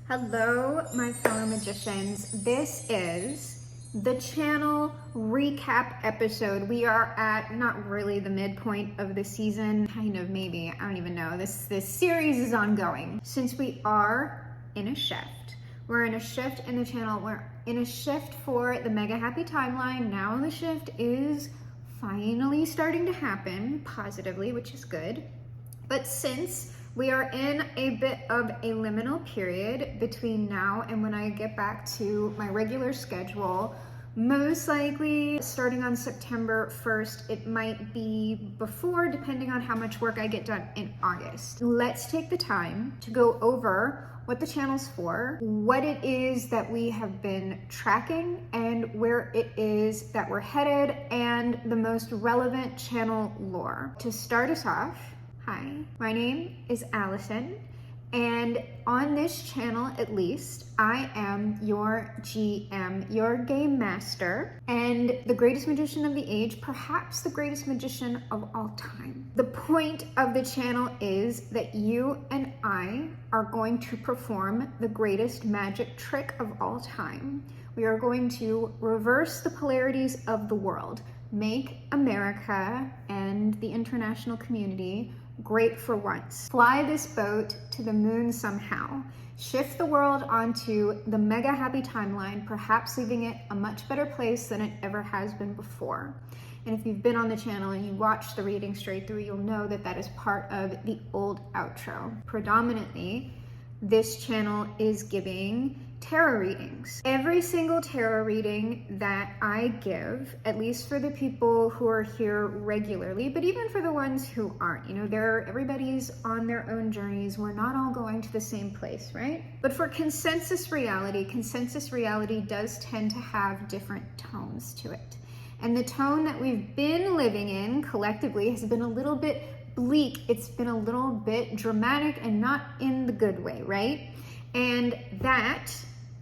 Hello, my fellow magicians. This is the channel recap episode. We are at not really the midpoint of the season, kind of maybe, I don't even know. This series is ongoing. Since we are in a shift, we're in a shift in the channel. We're in a shift for the Mega Happy Timeline. Now the shift is finally starting to happen positively, which is good. But since we are in a bit of a liminal period between now and when I get back to my regular schedule, most likely starting on September 1st, it might be before, depending on how much work I get done in August. Let's take the time to go over what the channel's for, what it is that we have been tracking, and where it is that we're headed, and the most relevant channel lore. To start us off, hi, my name is Allison, and on this channel, at least, I am your GM, your game master, and the greatest magician of the age, perhaps the greatest magician of all time. The point of the channel is that you and I are going to perform the greatest magic trick of all time. We are going to reverse the polarities of the world, make America and the international community great for once. Fly this boat to the moon somehow. Shift the world onto the Mega Happy Timeline, perhaps leaving it a much better place than it ever has been before. And if you've been on the channel and you watch the reading straight through, you'll know that that is part of the old outro. Predominantly, this channel is giving tarot readings. Every single tarot reading that I give, at least for the people who are here regularly, but even for the ones who aren't, you know, everybody's on their own journeys. We're not all going to the same place, right? But for consensus reality does tend to have different tones to it. And the tone that we've been living in collectively has been a little bit bleak. It's been a little bit dramatic and not in the good way, right? And that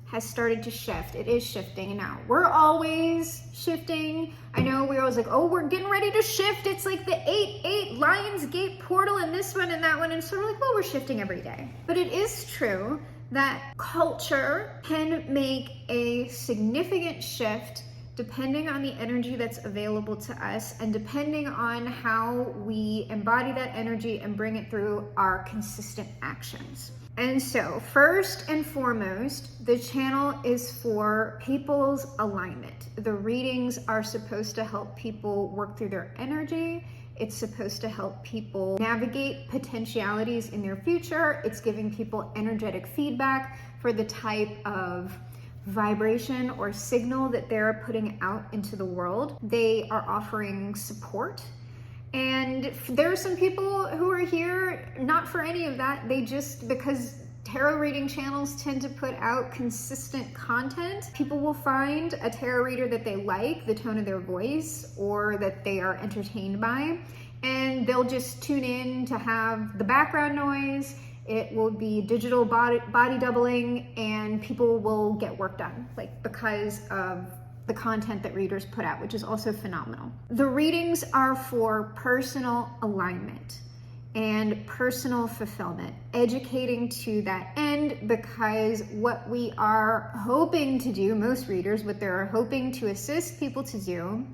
has started to shift. It is shifting now. We're always shifting. I know we're always like, oh, we're getting ready to shift. It's like the 8-8 Lions Gate portal and this one and that one. And so we're like, well, we're shifting every day. But it is true that culture can make a significant shift depending on the energy that's available to us and depending on how we embody that energy and bring it through our consistent actions. And so, first and foremost, the channel is for people's alignment. The readings are supposed to help people work through their energy. It's supposed to help people navigate potentialities in their future. It's giving people energetic feedback for the type of vibration or signal that they're putting out into the world. They are offering support. And there are some people who are here not for any of that. They just, because tarot reading channels tend to put out consistent content, people will find a tarot reader that they like, the tone of their voice, or that they are entertained by, and they'll just tune in to have the background noise. It will be digital body doubling, and people will get work done, like because of the content that readers put out, which is also phenomenal. The readings are for personal alignment and personal fulfillment, educating to that end, because what we are hoping to do, most readers, what they're hoping to assist people to do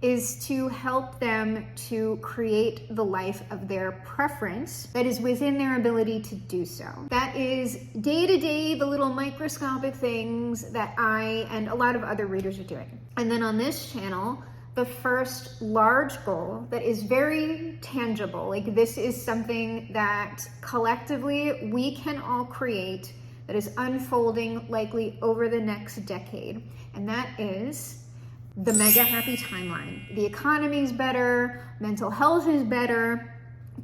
is to help them to create the life of their preference that is within their ability to do so. That is day to day, the little microscopic things that I and a lot of other readers are doing. And then on this channel, the first large goal that is very tangible, like this is something that collectively we can all create, that is unfolding likely over the next decade. And that is the Mega Happy Timeline. The economy is better, mental health is better,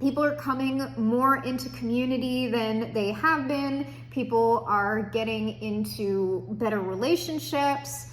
people are coming more into community than they have been, people are getting into better relationships,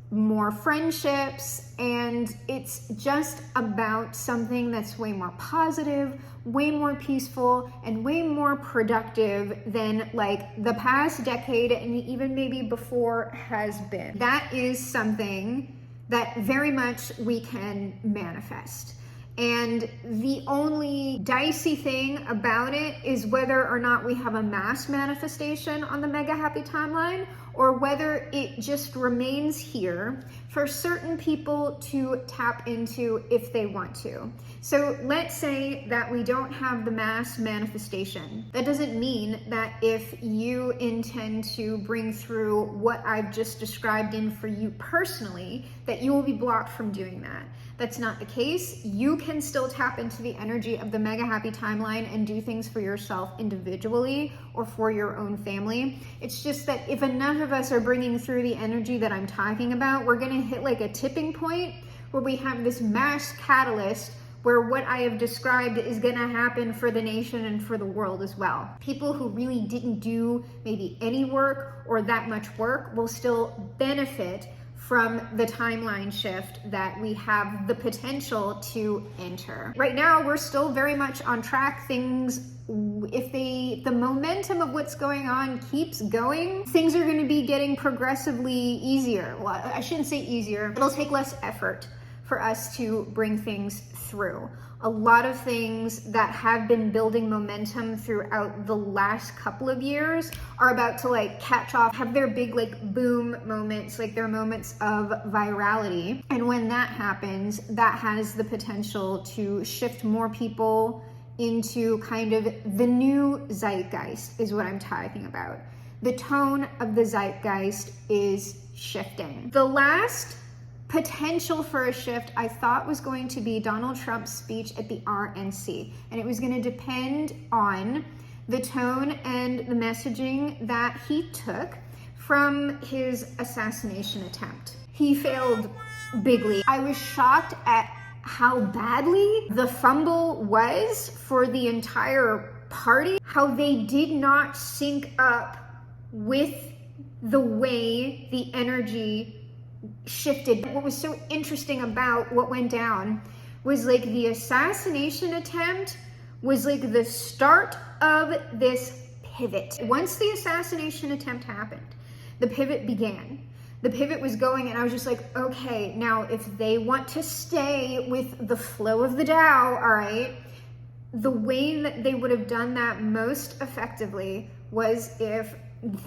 more friendships, and it's just about something that's way more positive, way more peaceful, and way more productive than like the past decade and even maybe before has been. That is something that very much we can manifest. And the only dicey thing about it is whether or not we have a mass manifestation on the Mega Happy timeline, or whether it just remains here for certain people to tap into if they want to. So let's say that we don't have the mass manifestation. That doesn't mean that if you intend to bring through what I've just described in for you personally, that you will be blocked from doing that. That's not the case. You can still tap into the energy of the Mega Happy timeline and do things for yourself individually or for your own family. It's just that if enough of us are bringing through the energy that I'm talking about, we're gonna hit like a tipping point where we have this mass catalyst where what I have described is gonna happen for the nation and for the world as well. People who really didn't do maybe any work or that much work will still benefit from the timeline shift that we have the potential to enter. Right now, we're still very much on track. Things, if the momentum of what's going on keeps going, things are going to be getting progressively easier. Well, I shouldn't say easier. It'll take less effort for us to bring things through. A lot of things that have been building momentum throughout the last couple of years are about to like catch off, have their big like boom moments, like their moments of virality. And when that happens, that has the potential to shift more people into kind of the new zeitgeist is what I'm talking about. The tone of the zeitgeist is shifting. The last potential for a shift I thought was going to be Donald Trump's speech at the RNC, and it was going to depend on the tone and the messaging that he took from his assassination attempt. He failed bigly. I was shocked at how badly the fumble was for the entire party, how they did not sync up with the way the energy shifted. What was so interesting about what went down was like the assassination attempt was like the start of this pivot. Once the assassination attempt happened, the pivot began. The pivot was going, and I was just like, okay, now if they want to stay with the flow of the Tao, all right, the way that they would have done that most effectively was if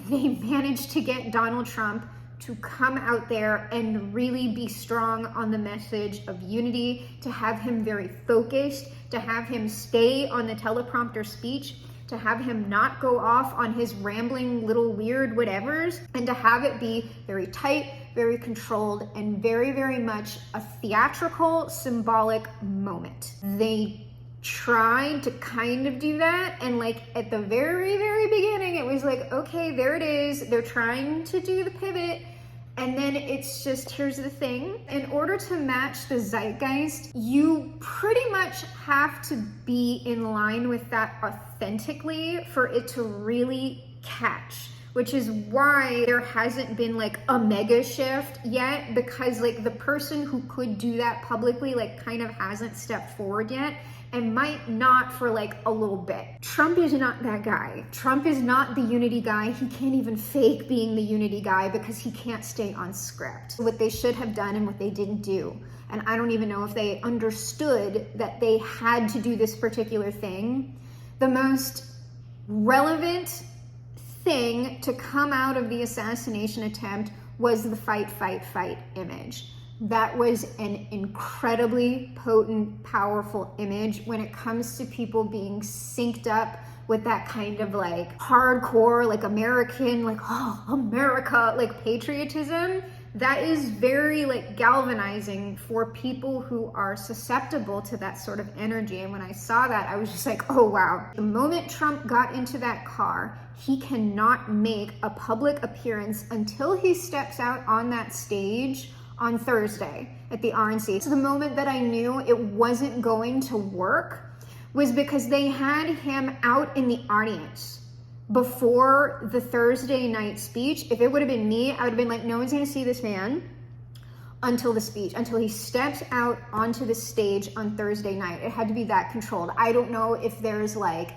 they managed to get Donald Trump to come out there and really be strong on the message of unity, to have him very focused, to have him stay on the teleprompter speech, to have him not go off on his rambling little weird whatevers, and to have it be very tight, very controlled, and very, very much a theatrical, symbolic moment. They tried to kind of do that, and like at the very, very beginning, it was like, okay, there it is. They're trying to do the pivot. And then it's just, here's the thing. In order to match the zeitgeist, you pretty much have to be in line with that authentically for it to really catch, which is why there hasn't been like a mega shift yet, because like the person who could do that publicly like kind of hasn't stepped forward yet, and might not for like a little bit. Trump is not that guy. Trump is not the unity guy. He can't even fake being the unity guy because he can't stay on script. What they should have done and what they didn't do, and I don't even know if they understood that they had to do this particular thing. The most relevant thing to come out of the assassination attempt was the fight, fight, fight image. That was an incredibly potent, powerful image when it comes to people being synced up with that kind of like hardcore, like American, like, oh, America, like patriotism. That is very like galvanizing for people who are susceptible to that sort of energy. And when I saw that, I was just like, oh wow. The moment Trump got into that car, he cannot make a public appearance until he steps out on that stage on Thursday at the RNC. So the moment that I knew it wasn't going to work was because they had him out in the audience before the Thursday night speech. If it would have been me, I would have been like, no one's gonna see this man until the speech, until he steps out onto the stage on Thursday night. It had to be that controlled. I don't know if there's like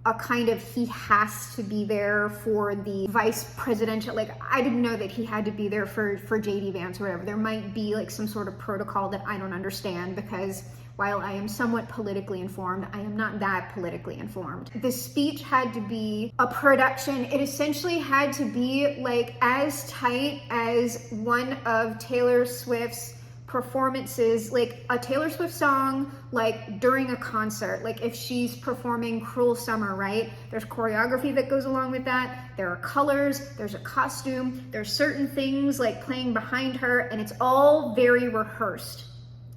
a kind of, he has to be there for the vice presidential, like I didn't know that he had to be there for JD Vance or whatever. There might be like some sort of protocol that I don't understand, because while I am somewhat politically informed, I am not that politically informed. The speech had to be a production. It essentially had to be like as tight as one of Taylor Swift's performances, like a Taylor Swift song, like during a concert, like if she's performing Cruel Summer, right? There's choreography that goes along with that. There are colors, there's a costume, there's certain things like playing behind her, and it's all very rehearsed.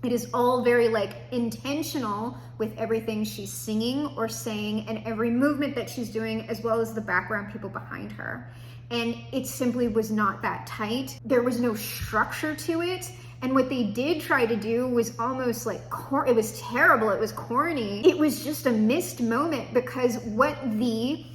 It is all very like intentional with everything she's singing or saying and every movement that she's doing, as well as the background people behind her. And it simply was not that tight. There was no structure to it. And what they did try to do was almost like, it was terrible, it was corny. It was just a missed moment, because what the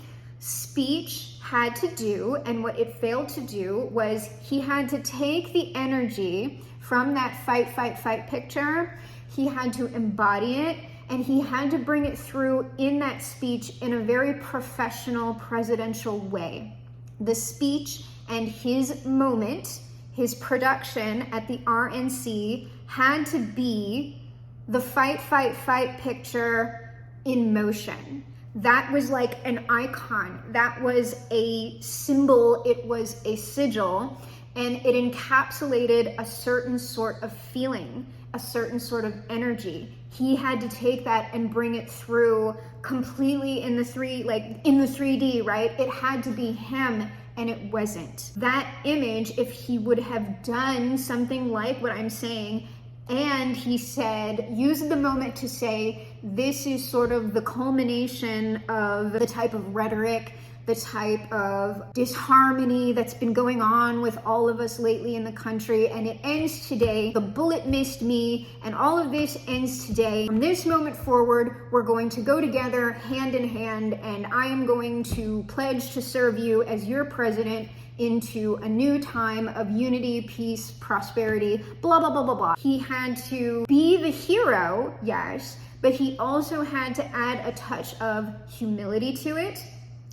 speech had to do and what it failed to do was he had to take the energy from that fight, fight, fight picture, he had to embody it, and he had to bring it through in that speech in a very professional presidential way. The speech and his moment, his production at the RNC had to be the fight, fight, fight picture in motion. That was like an icon. That was a symbol. It was a sigil, and it encapsulated a certain sort of feeling, a certain sort of energy. He had to take that and bring it through completely in the 3D, right? It had to be him. And it wasn't. That image, if he would have done something like what I'm saying, and he said, use the moment to say, this is sort of the culmination of the type of rhetoric, the type of disharmony that's been going on with all of us lately in the country, and it ends today. The bullet missed me, and all of this ends today. From this moment forward, we're going to go together hand in hand, and I am going to pledge to serve you as your president into a new time of unity, peace, prosperity, blah, blah, blah, blah, blah. He had to be the hero, yes, but he also had to add a touch of humility to it,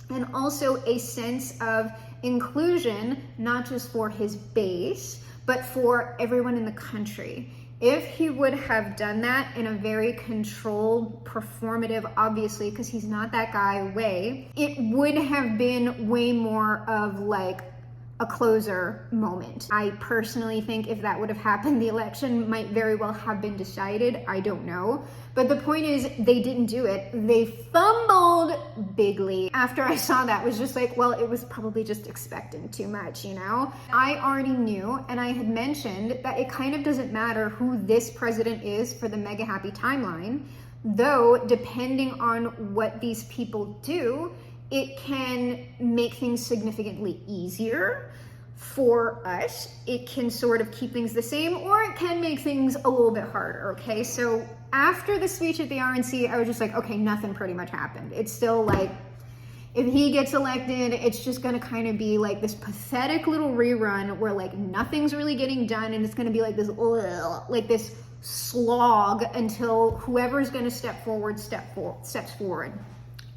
and also a sense of inclusion, not just for his base, but for everyone in the country. If he would have done that in a very controlled, performative, obviously, because he's not that guy, way, it would have been way more of like a closer moment. I personally think if that would have happened, the election might very well have been decided. I don't know. But the point is, they didn't do it. They fumbled bigly. After I saw that, it was just like, well, it was probably just expecting too much, you know? I already knew, and I had mentioned that it kind of doesn't matter who this president is for the Mega Happy timeline, though depending on what these people do, it can make things significantly easier for us. It can sort of keep things the same, or it can make things a little bit harder, okay? So after the speech at the RNC, I was just like, okay, nothing pretty much happened. It's still like, if he gets elected, it's just gonna kind of be like this pathetic little rerun where like nothing's really getting done, and it's gonna be like this slog until whoever's gonna step forward steps forward.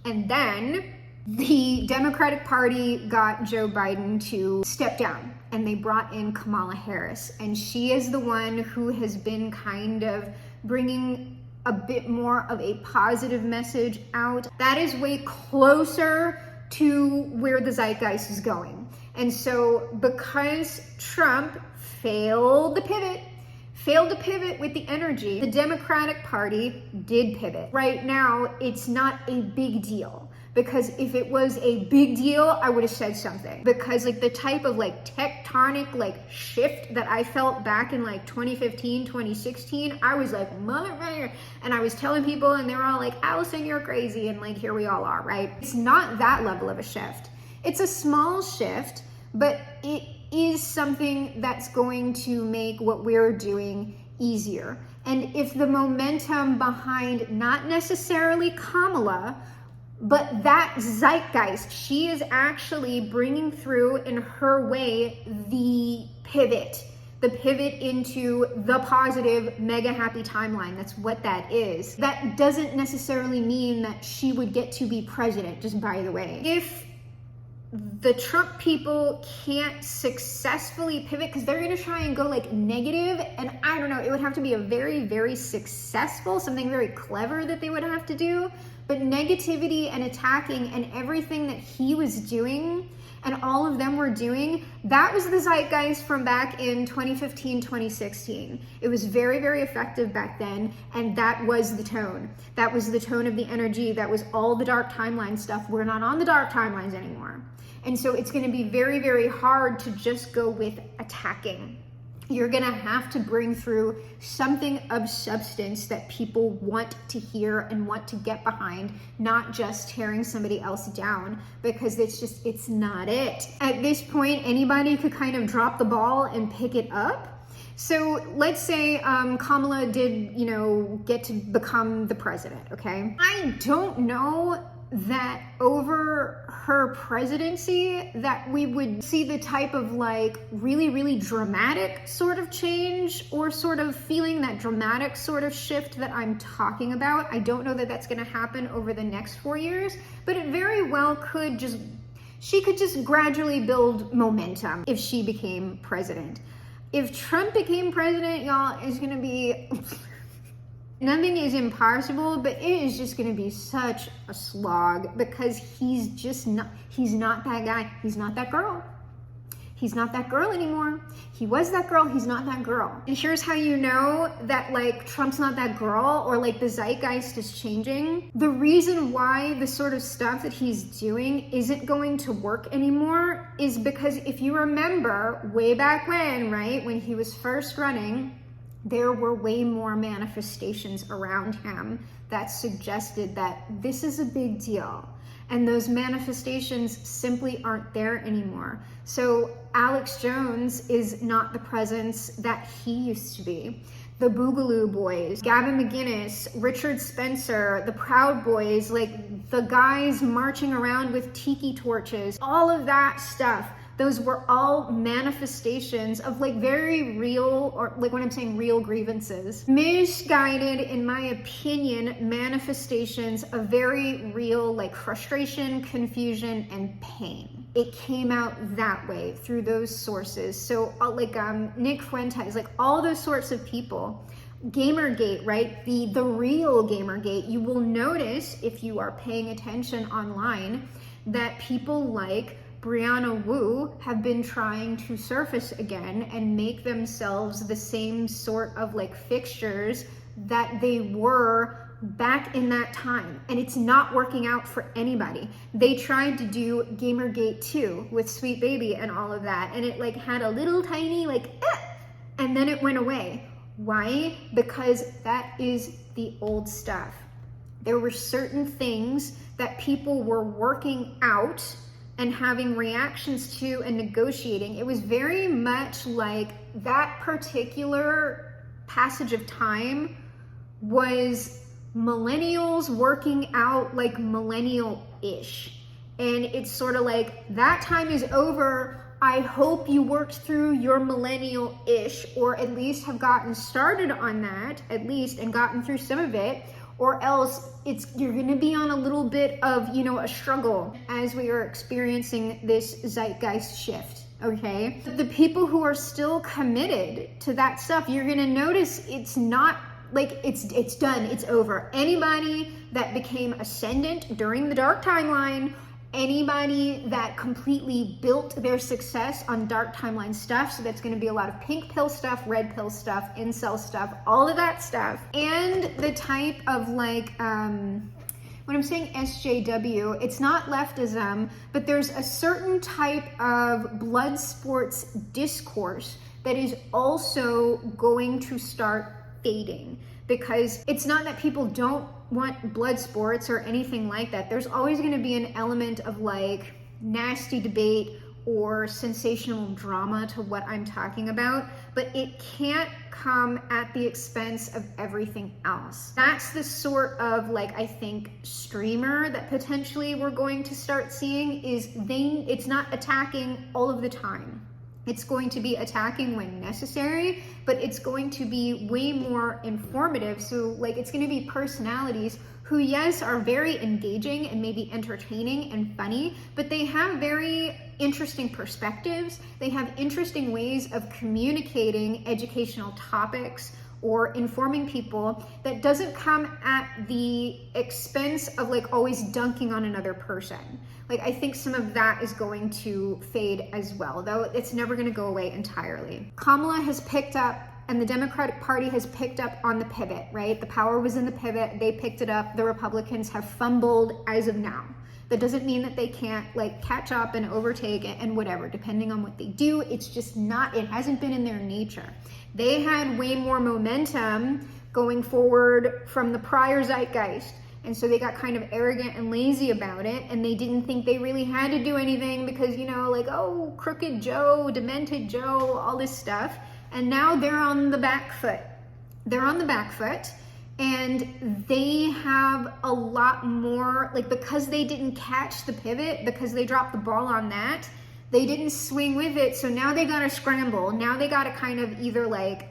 And then the Democratic Party got Joe Biden to step down, and they brought in Kamala Harris, and she is the one who has been kind of bringing a bit more of a positive message out. That is way closer to where the zeitgeist is going. And so because Trump failed to pivot with the energy, the Democratic Party did pivot. Right now, it's not a big deal. Because if it was a big deal, I would have said something. Because like the type of like tectonic like shift that I felt back in like 2015, 2016, I was like, motherfucker. And I was telling people, and they were all like, Allison, you're crazy. And like, here we all are, right? It's not that level of a shift. It's a small shift, but it is something that's going to make what we're doing easier. And if the momentum behind not necessarily Kamala, but that zeitgeist, she is actually bringing through in her way the pivot into the positive Mega Happy timeline. That's what that is. That doesn't necessarily mean that she would get to be president, just by the way. If the Trump people can't successfully pivot because they're going to try and go like negative, and I don't know, it would have to be a very, very successful, something very clever that they would have to do. But negativity and attacking and everything that he was doing and all of them were doing, that was the zeitgeist from back in 2015, 2016. It was very, very effective back then, and that was the tone. That was the tone of the energy. That was all the dark timeline stuff. We're not on the dark timelines anymore. And so it's going to be very, very hard to just go with attacking. You're going to have to bring through something of substance that people want to hear and want to get behind, not just tearing somebody else down, because it's not it. At this point, anybody could kind of drop the ball and pick it up. So let's say Kamala did, get to become the president, okay? I don't know that over her presidency that we would see the type of like really, really dramatic sort of change or sort of feeling that dramatic sort of shift that I'm talking about. I don't know that that's going to happen over the next 4 years, but it very well could she could just gradually build momentum if she became president. If Trump became president, y'all, it's going to be nothing is impossible, but it is just going to be such a slog because he's not that guy. He's not that girl. He's not that girl anymore. He was that girl. He's not that girl. And here's how you know that like Trump's not that girl or like the zeitgeist is changing. The reason why the sort of stuff that he's doing isn't going to work anymore is because if you remember way back when, right, when he was first running, there were way more manifestations around him that suggested that this is a big deal. And those manifestations simply aren't there anymore. So Alex Jones is not the presence that he used to be. The Boogaloo Boys, Gavin McInnes, Richard Spencer, the Proud Boys, like the guys marching around with tiki torches, all of that stuff. Those were all manifestations of like very real, or like when I'm saying real grievances, misguided, in my opinion, manifestations of very real like frustration, confusion, and pain. It came out that way through those sources. So like Nick Fuentes, like all those sorts of people. Gamergate, right? The real Gamergate. You will notice if you are paying attention online that people like Brianna Wu have been trying to surface again and make themselves the same sort of like fixtures that they were back in that time. And it's not working out for anybody. They tried to do Gamergate 2 with Sweet Baby and all of that. And it like had a little tiny like, and then it went away. Why? Because that is the old stuff. There were certain things that people were working out and having reactions to and negotiating. It was very much like that particular passage of time was millennials working out like millennial-ish. And it's sort of like, that time is over. I hope you worked through your millennial-ish, or at least have gotten started on that, at least, and gotten through some of it. Or else you're gonna be on a little bit of, a struggle as we are experiencing this zeitgeist shift, okay? The people who are still committed to that stuff, you're gonna notice it's not like it's done, it's over. Anybody that became ascendant during the dark timeline, anybody that completely built their success on dark timeline stuff, so that's going to be a lot of pink pill stuff, red pill stuff, incel stuff, all of that stuff, and the type of like when I'm saying SJW, it's not leftism, but there's a certain type of blood sports discourse that is also going to start fading, because it's not that people don't want blood sports or anything like that. There's always going to be an element of like nasty debate or sensational drama to what I'm talking about, but it can't come at the expense of everything else. That's the sort of like, I think, streamer that potentially we're going to start seeing is it's not attacking all of the time. It's going to be attacking when necessary, but it's going to be way more informative. So like, it's going to be personalities who, yes, are very engaging and maybe entertaining and funny, but they have very interesting perspectives. They have interesting ways of communicating educational topics or informing people that doesn't come at the expense of like always dunking on another person. Like, I think some of that is going to fade as well, though it's never going to go away entirely. Kamala has picked up, and the Democratic Party has picked up on the pivot, right? The power was in the pivot. They picked it up. The Republicans have fumbled as of now. That doesn't mean that they can't like catch up and overtake it and whatever, depending on what they do. It's just not, it hasn't been in their nature. They had way more momentum going forward from the prior zeitgeist. And so they got kind of arrogant and lazy about it, and they didn't think they really had to do anything because, you know, like, oh, crooked Joe, demented Joe, all this stuff. And now they're on the back foot. They're on the back foot, and they have a lot more, like, because they didn't catch the pivot, because they dropped the ball on that, they didn't swing with it. So now they got to scramble. Now they got to kind of either like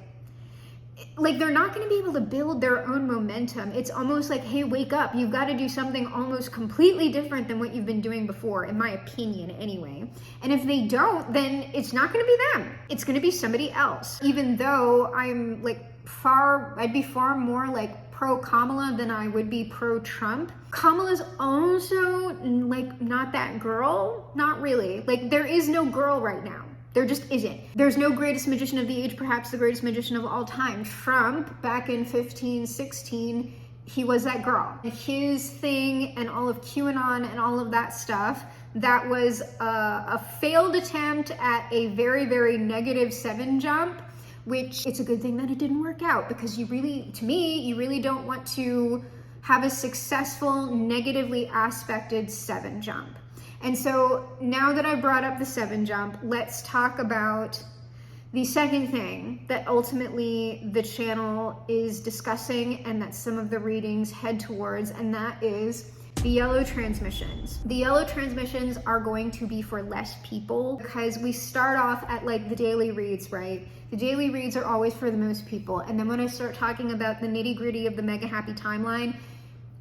they're not going to be able to build their own momentum. It's almost like, hey, wake up. You've got to do something almost completely different than what you've been doing before, in my opinion anyway. And if they don't, then it's not going to be them. It's going to be somebody else. Even though I'm like I'd be far more like pro Kamala than I would be pro Trump. Kamala's also like not that girl. Not really. Like, there is no girl right now. There just isn't. There's no greatest magician of the age, perhaps the greatest magician of all time. Trump, back in 15, 16, he was that girl. His thing and all of QAnon and all of that stuff, that was a failed attempt at a very, very negative 7 jump, which it's a good thing that it didn't work out, because you really, to me, you really don't want to have a successful, negatively aspected 7 jump. And so now that I brought up the 7 jump, let's talk about the second thing that ultimately the channel is discussing and that some of the readings head towards, and that is the yellow transmissions. The yellow transmissions are going to be for less people, because we start off at like the daily reads, right? The daily reads are always for the most people. And then when I start talking about the nitty-gritty of the Mega Happy Timeline,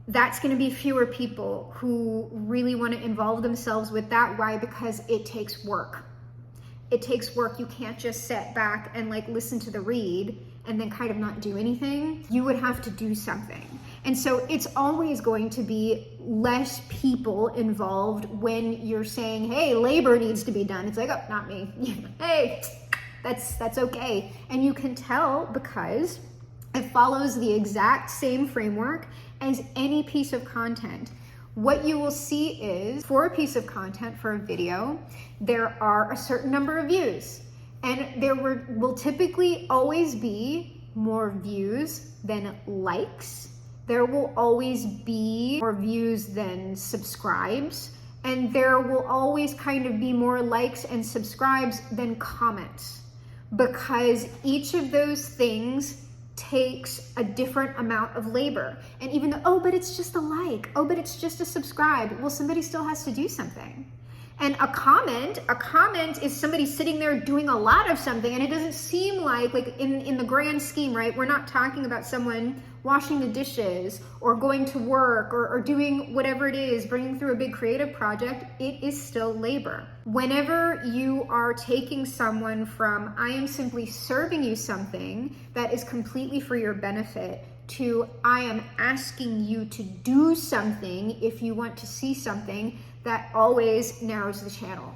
that's going to be fewer people who really want to involve themselves with that. Why? Because it takes work. It takes work. You can't just sit back and like listen to the read and then kind of not do anything. You would have to do something. And so it's always going to be less people involved when you're saying, hey, labor needs to be done. It's like, oh, not me. Hey, that's okay. And you can tell because it follows the exact same framework as any piece of content. What you will see is, for a piece of content, for a video, there are a certain number of views. And there will typically always be more views than likes. There will always be more views than subscribes. And there will always kind of be more likes and subscribes than comments. Because each of those things takes a different amount of labor. And even though, oh, but it's just a like, oh, but it's just a subscribe, well, somebody still has to do something. And a comment is somebody sitting there doing a lot of something, and it doesn't seem like in the grand scheme, right? We're not talking about someone washing the dishes or going to work or doing whatever it is, bringing through a big creative project. It is still labor. Whenever you are taking someone from, I am simply serving you something that is completely for your benefit, to I am asking you to do something if you want to see something, that always narrows the channel.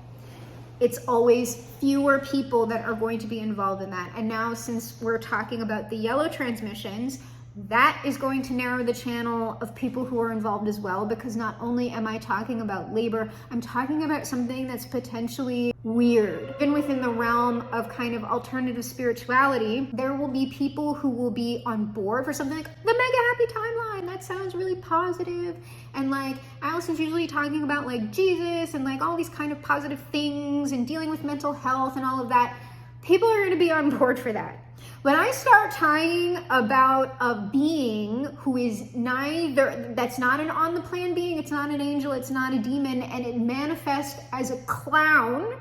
It's always fewer people that are going to be involved in that. And now, since we're talking about the yellow transmissions, that is going to narrow the channel of people who are involved as well, because not only am I talking about labor, I'm talking about something that's potentially weird. Even within the realm of kind of alternative spirituality, there will be people who will be on board for something like the Mega Happy Timeline. That sounds really positive. And like, Allison's usually talking about like Jesus and like all these kind of positive things and dealing with mental health and all of that. People are going to be on board for that. When I start talking about a being who is neither, that's not an on the plan being, it's not an angel, it's not a demon, and it manifests as a clown,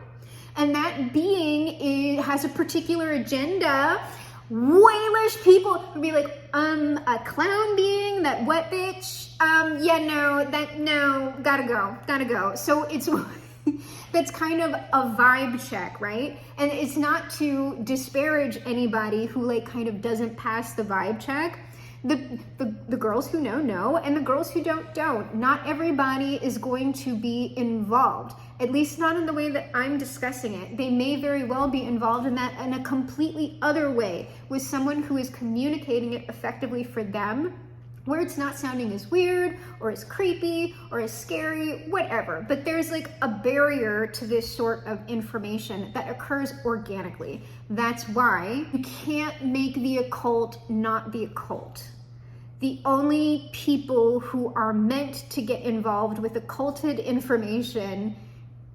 and that that being has a particular agenda, way less people would be like, a clown being, that what bitch? Gotta go. So it's, that's kind of a vibe check, right? And it's not to disparage anybody who like kind of doesn't pass the vibe check. The girls who know, and the girls who don't. Not everybody is going to be involved, at least not in the way that I'm discussing it. They may very well be involved in that in a completely other way, with someone who is communicating it effectively for them, where it's not sounding as weird or as creepy or as scary, whatever. But there's like a barrier to this sort of information that occurs organically. That's why you can't make the occult not the occult. The only people who are meant to get involved with occulted information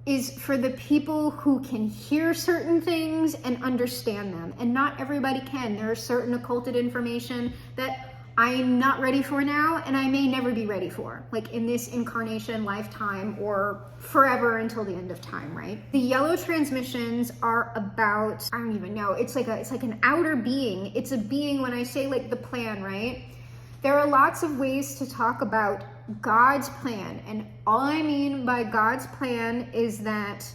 is for the people who can hear certain things and understand them. And not everybody can. There are certain occulted information that I'm not ready for now, and I may never be ready for, like in this incarnation, lifetime, or forever until the end of time, right? The yellow transmissions are about, I don't even know, it's like an outer being. It's a being, when I say like the plan, right? There are lots of ways to talk about God's plan, and all I mean by God's plan is that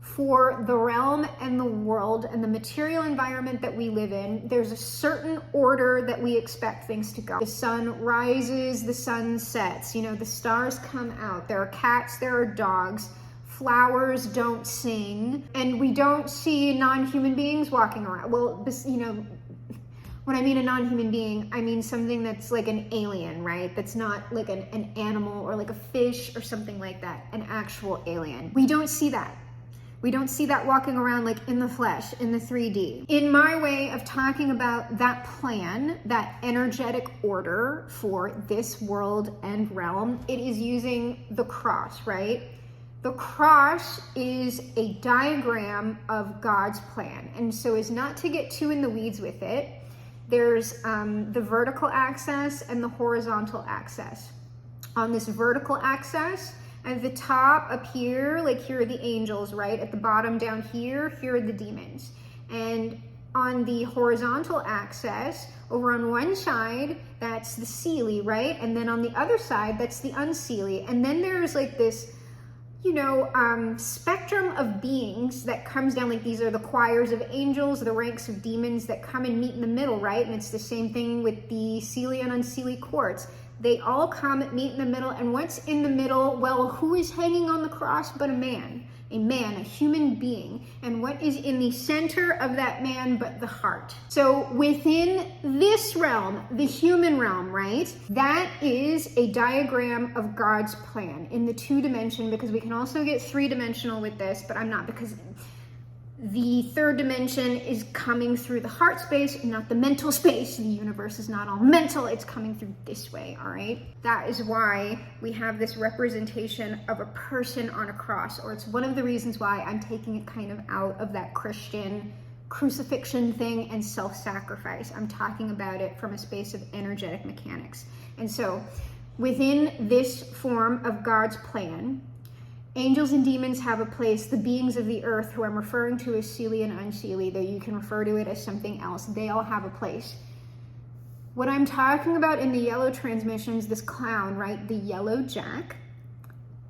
for the realm and the world and the material environment that we live in, there's a certain order that we expect things to go. The sun rises, the sun sets, the stars come out, there are cats, there are dogs, flowers don't sing, and we don't see non-human beings walking around. Well, when I mean a non-human being, I mean something that's like an alien, right? That's not like an animal or like a fish or something like that, an actual alien. We don't see that. We don't see that walking around like in the flesh, in the 3D. In my way of talking about that plan, that energetic order for this world and realm, it is using the cross, right? The cross is a diagram of God's plan. And so as not to get too in the weeds with it, there's the vertical axis and the horizontal axis. On this vertical axis, at the top up here, like here are the angels, right? At the bottom down here are the demons. And on the horizontal axis, over on one side, that's the Seelie, right? And then on the other side, that's the Unseelie. And then there's like this, spectrum of beings that comes down, like these are the choirs of angels, the ranks of demons that come and meet in the middle, right? And it's the same thing with the Seelie and Unseelie courts. They all come, meet in the middle, and what's in the middle? Well, who is hanging on the cross but a man, a human being? And what is in the center of that man but the heart? So within this realm, the human realm, right? That is a diagram of God's plan in the 2-dimension, because we can also get 3-dimensional with this, but I'm not, because the 3rd dimension is coming through the heart space, not the mental space. The universe is not all mental, it's coming through this way, all right? That is why we have this representation of a person on a cross, or it's one of the reasons why I'm taking it kind of out of that Christian crucifixion thing and self-sacrifice. I'm talking about it from a space of energetic mechanics. And so within this form of God's plan, angels and demons have a place. The beings of the earth, who I'm referring to as Seelie and Unseelie, though you can refer to it as something else, they all have a place. What I'm talking about in the yellow transmissions, this clown, right, the yellow jack,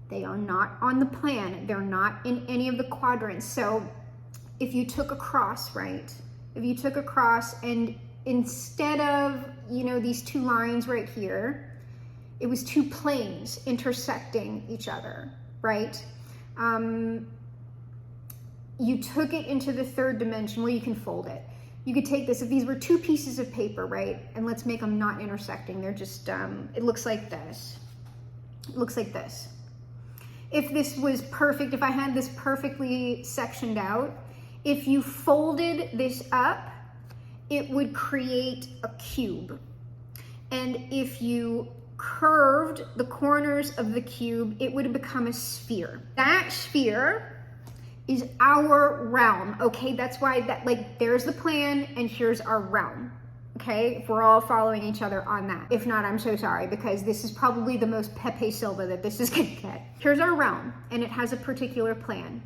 they are not on the plan. They're not in any of the quadrants. So if you took a cross, right, if you took a cross and instead of, these 2 lines right here, it was 2 planes intersecting each other, right? You took it into the 3rd dimension. Well, you can fold it. You could take this, if these were 2 pieces of paper, right? And let's make them not intersecting. They're just, it looks like this. It looks like this. If this was perfect, if I had this perfectly sectioned out, if you folded this up, it would create a cube. And if you curved the corners of the cube, it would become a sphere. That sphere is our realm, okay? That's why there's the plan and here's our realm, okay? If we're all following each other on that. If not, I'm so sorry, because this is probably the most Pepe Silva that this is gonna get. Here's our realm, and it has a particular plan.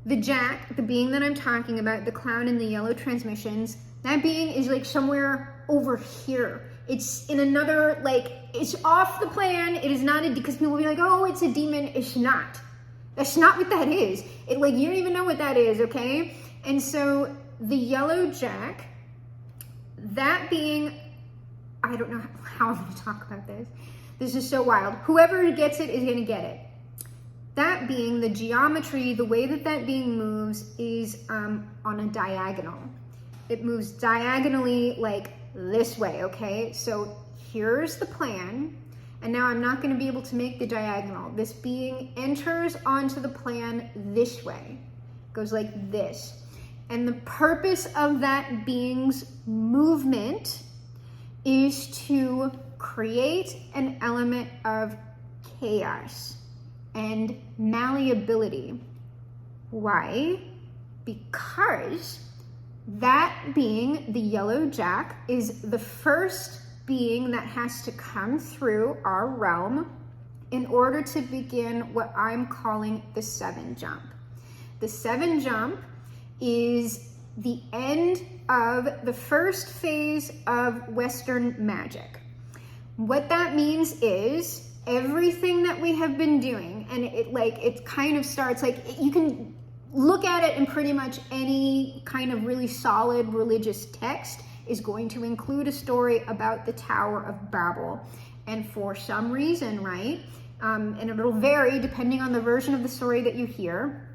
the Jack, the being that I'm talking about, the clown in the yellow transmissions, that being is like somewhere over here. It's in another, like, it's off the plan. It is not, because people will be like, oh, it's a demon. It's not. That's not what that is. It, like, you don't even know what that is, okay? And so the yellow Jack, that being, I don't know how I'm gonna talk about this. This is so wild. Whoever gets it is gonna get it. That being, the geometry, the way that that being moves is on a diagonal. It moves diagonally like this way, okay? So here's the plan, and now I'm not gonna be able to make the diagonal. This being enters onto the plan this way, goes like this. And the purpose of that being's movement is to create an element of chaos and malleability. Why? Because that being, the yellow Jack, is the first being that has to come through our realm in order to begin what I'm calling the 7 jump. The 7 jump is the end of the first phase of Western magic. What that means is everything that we have been doing, and it kind of starts, like, you can look at it in pretty much any kind of really solid religious text, is going to include a story about the Tower of Babel. And for some reason, right, and it'll vary depending on the version of the story that you hear,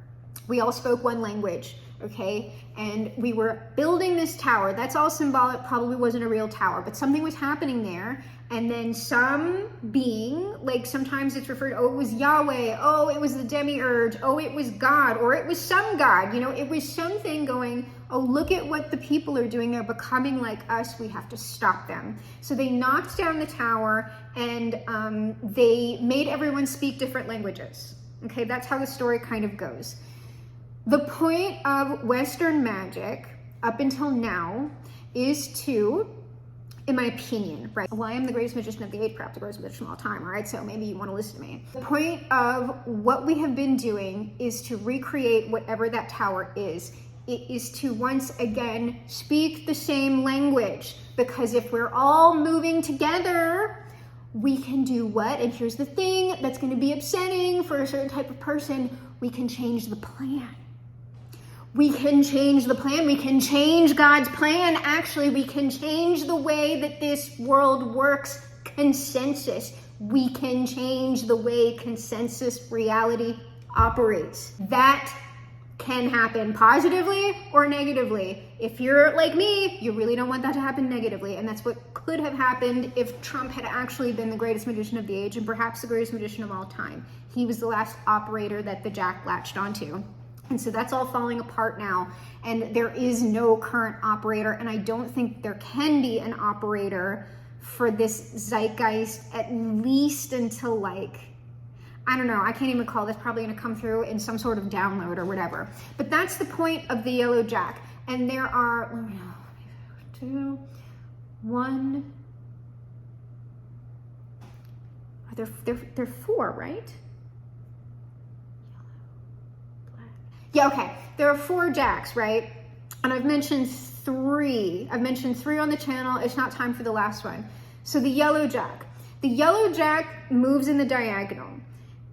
we all spoke one language, okay? And we were building this tower. That's all symbolic, probably wasn't a real tower, but something was happening there. And then some being, like sometimes it's referred, oh, it was Yahweh, oh, it was the demiurge, oh, it was God, or it was some God, you know, it was something going, oh, look at what the people are doing. They're becoming like us. We have to stop them. So they knocked down the tower, and they made everyone speak different languages. Okay, that's how the story kind of goes. The point of Western magic up until now is to, in my opinion, right? Well, I am the greatest magician of the age, perhaps the greatest magician of all time, all right? So maybe you want to listen to me. The point of what we have been doing is to recreate whatever that tower is. It is to once again speak the same language, because if we're all moving together, we can do what? And here's the thing that's going to be upsetting for a certain type of person. We can change the plan. We can change the plan. We can change God's plan. Actually, we can change the way that this world works. Consensus. We can change the way consensus reality operates. That can happen positively or negatively. If you're like me, you really don't want that to happen negatively. And that's what could have happened if Trump had actually been the greatest magician of the age, and perhaps the greatest magician of all time. He was the last operator that the Jack latched onto. And so that's all falling apart now, and there is no current operator, and I don't think there can be an operator for this zeitgeist, at least until, like, I don't know, I can't even call this, probably gonna come through in some sort of download or whatever. But that's the point of the yellow Jack. And there are, let me know, 2, 1, they're 4, right? Yeah, okay, there are 4 Jacks, right? And I've mentioned 3. I've mentioned 3 on the channel. It's not time for the last one. So the yellow Jack. The yellow Jack moves in the diagonal.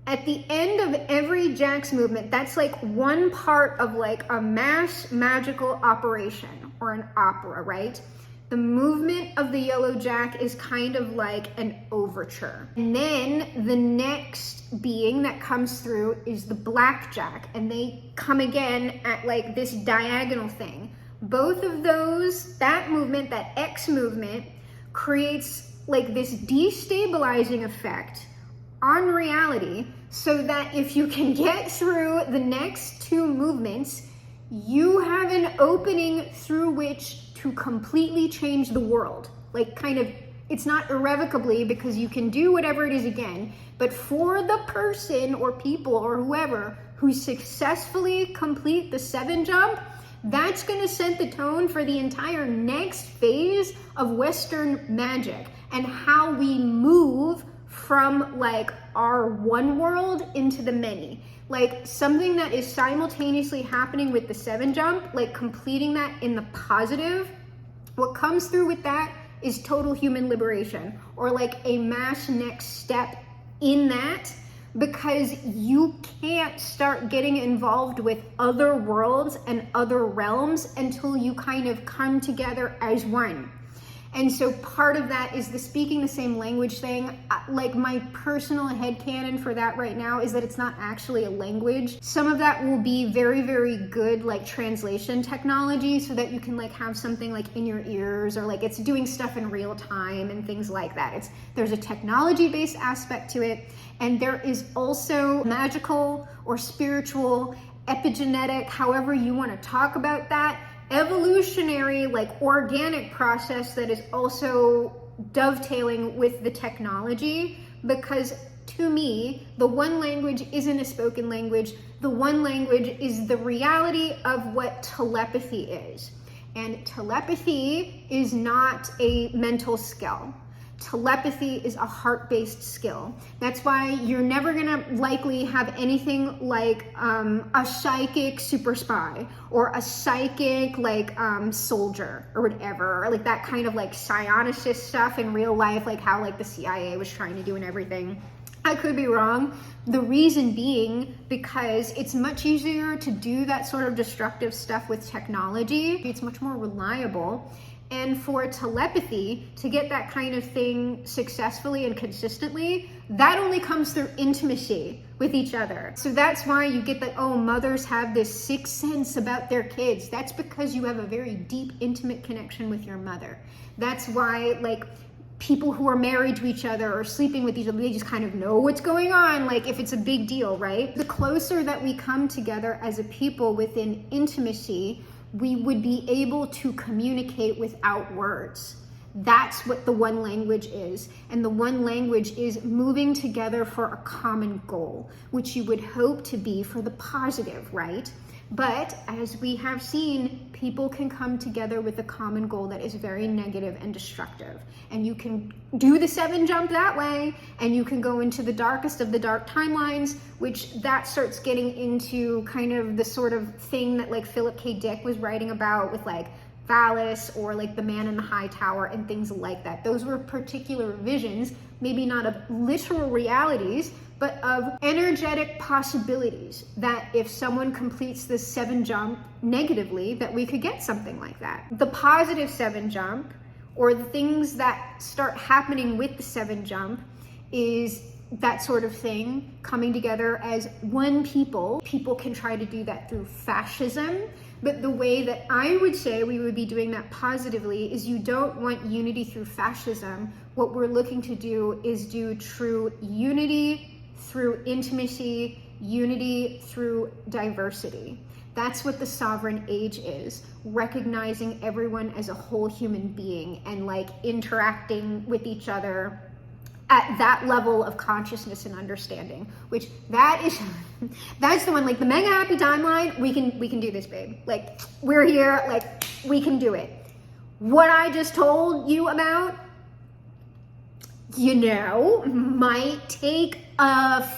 At the end of every Jack's movement, that's like one part of like a mass magical operation or an opera, right? The movement of the yellow Jack is kind of like an overture. And then the next being that comes through is the black Jack, and they come again at like this diagonal thing. Both of those, that movement, that X movement, creates like this destabilizing effect on reality, so that if you can get through the next 2 movements, you have an opening through which to completely change the world. Like, kind of, it's not irrevocably, because you can do whatever it is again, but for the person or people or whoever who successfully complete the 7 jump, that's going to set the tone for the entire next phase of Western magic and how we move from like our one world into the many. Like something that is simultaneously happening with the 7 jump, like completing that in the positive, what comes through with that is total human liberation, or like a mass next step in that, because you can't start getting involved with other worlds and other realms until you kind of come together as one. And so part of that is the speaking the same language thing. Like my personal headcanon for that right now is that it's not actually a language. Some of that will be very, very good like translation technology, so that you can like have something like in your ears, or like it's doing stuff in real time and things like that. There's a technology-based aspect to it, and there is also magical or spiritual, epigenetic, however you want to talk about that, evolutionary, like organic process that is also dovetailing with the technology. Because to me, the one language isn't a spoken language. The one language is the reality of what telepathy is. And telepathy is not a mental skill. Telepathy is a heart-based skill. That's why you're never gonna likely have anything like a psychic super spy, or a psychic like soldier or whatever, or like that kind of like psionicist stuff in real life, like how like the CIA was trying to do and everything. I could be wrong. The reason being because it's much easier to do that sort of destructive stuff with technology. It's much more reliable. And for telepathy to get that kind of thing successfully and consistently, that only comes through intimacy with each other. So that's why you get that, oh, mothers have this sixth sense about their kids. That's because you have a very deep, intimate connection with your mother. That's why, like, people who are married to each other or sleeping with each other, they just kind of know what's going on, like if it's a big deal, right? The closer that we come together as a people within intimacy, we would be able to communicate without words. That's what the one language is. And the one language is moving together for a common goal, which you would hope to be for the positive, right? But as we have seen, people can come together with a common goal that is very negative and destructive. And you can do the 7 jump that way, and you can go into the darkest of the dark timelines, which that starts getting into kind of the sort of thing that like Philip K. Dick was writing about with like Phallus, or like the man in the high tower and things like that. Those were particular visions, maybe not of literal realities, but of energetic possibilities, that if someone completes this 7 jump negatively, that we could get something like that. The positive 7 jump, or the things that start happening with the 7 jump, is that sort of thing, coming together as one people. People can try to do that through fascism, but the way that I would say we would be doing that positively is you don't want unity through fascism. What we're looking to do is do true unity through intimacy, unity through diversity. That's what the sovereign age is, recognizing everyone as a whole human being and like interacting with each other at that level of consciousness and understanding, which that's the one, like the mega happy timeline. We can do this, babe. Like, we're here, like we can do it. What I just told you about, you know, might take